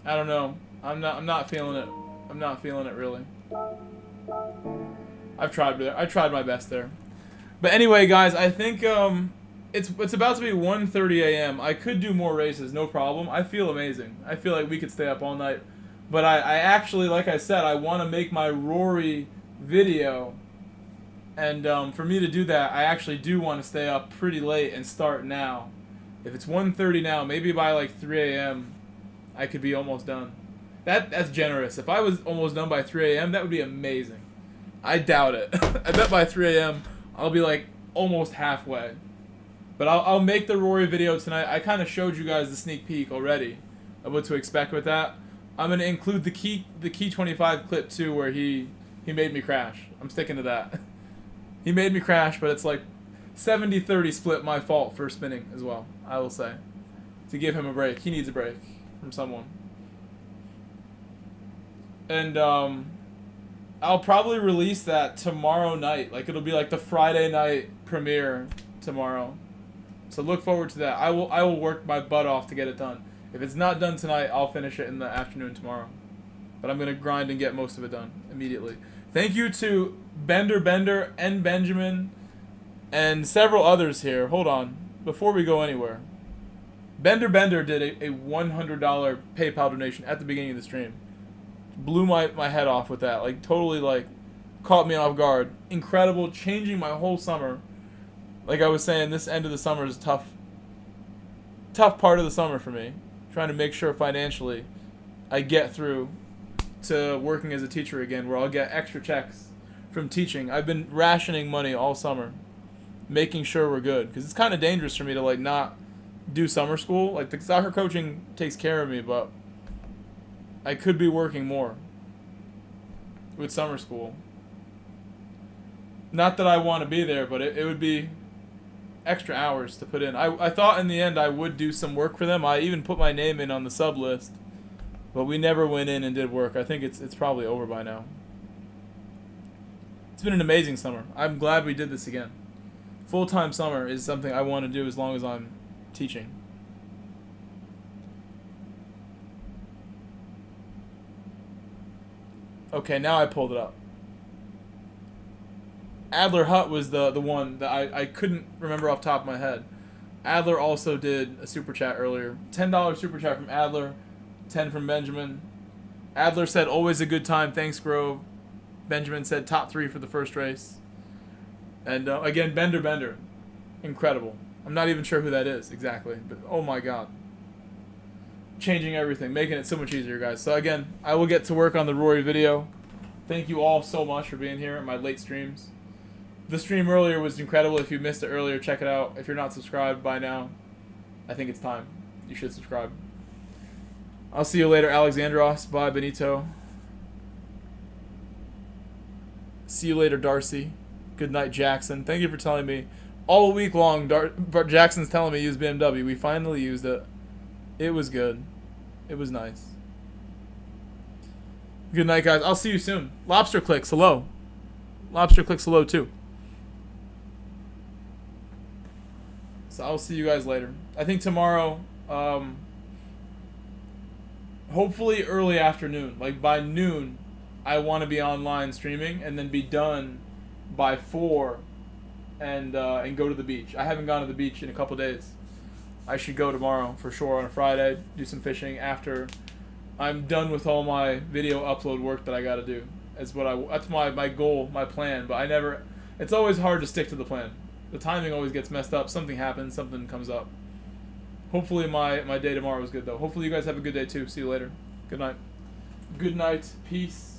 S1: I don't know. I'm not feeling it. I'm not feeling it really. I tried my best there. But anyway, guys, I think it's about to be 1:30 a.m. I could do more races, no problem. I feel amazing. I feel like we could stay up all night. But I actually, like I said, I want to make my Rory video. And for me to do that, I actually do want to stay up pretty late and start now. If it's 1:30 now, maybe by like 3 a.m. I could be almost done. That's generous. If I was almost done by 3 a.m., that would be amazing. I doubt it. I bet by 3 a.m. I'll be like almost halfway. But I'll make the Rory video tonight. I kind of showed you guys the sneak peek already of what to expect with that. I'm gonna include the KIE25 clip too, where he made me crash. I'm sticking to that. He made me crash, but it's like 70-30 split my fault for spinning as well. I will say, to give him a break. He needs a break from someone. And I'll probably release that tomorrow night. Like, it'll be like the Friday night premiere tomorrow. So look forward to that. I will work my butt off to get it done. If it's not done tonight, I'll finish it in the afternoon tomorrow. But I'm gonna grind and get most of it done immediately. Thank you to Bender and Benjamin and several others here. Hold on, before we go anywhere. Bender did a $100 PayPal donation at the beginning of the stream. Blew my head off with that. Like, totally, like, caught me off guard. Incredible, changing my whole summer. Like I was saying, this end of the summer is tough part of the summer for me. Trying to make sure financially I get through to working as a teacher again, where I'll get extra checks from teaching. I've been rationing money all summer, making sure we're good, because it's kind of dangerous for me to like not do summer school. Like the soccer coaching takes care of me, but I could be working more with summer school. Not that I want to be there, but it would be extra hours to put in. I thought in the end I would do some work for them. I even put my name in on the sub list, but we never went in and did work. I think it's probably over by now. It's been an amazing summer. I'm glad we did this again. Full-time summer is something I want to do as long as I'm teaching. Okay, now I pulled it up. Adler Hut was the one that I couldn't remember off the top of my head. Adler also did a super chat earlier. $10 super chat from Adler, 10 from Benjamin. Adler said, always a good time, thanks Grove. Benjamin said top 3 for the first race. And again, Bender. Incredible. I'm not even sure who that is exactly, but oh my god. Changing everything, making it so much easier, guys. So again, I will get to work on the Rory video. Thank you all so much for being here at my late streams. The stream earlier was incredible. If you missed it earlier, check it out. If you're not subscribed by now, I think it's time. You should subscribe. I'll see you later, Alexandros. Bye, Benito. See you later, Darcy. Good night, Jackson. Thank you for telling me. All week long, Jackson's telling me use BMW. We finally used it. It was good. It was nice. Good night, guys. I'll see you soon. Lobster clicks hello. Lobster clicks hello, too. So I'll see you guys later. I think tomorrow, hopefully early afternoon. Like by noon, I want to be online streaming and then be done by 4 and go to the beach. I haven't gone to the beach in a couple days. I should go tomorrow for sure on a Friday, do some fishing after I'm done with all my video upload work that I got to do. That's my goal, my plan, but it's always hard to stick to the plan. The timing always gets messed up. Something happens, something comes up. Hopefully my day tomorrow is good though. Hopefully you guys have a good day too. See you later. Good night. Good night. Peace.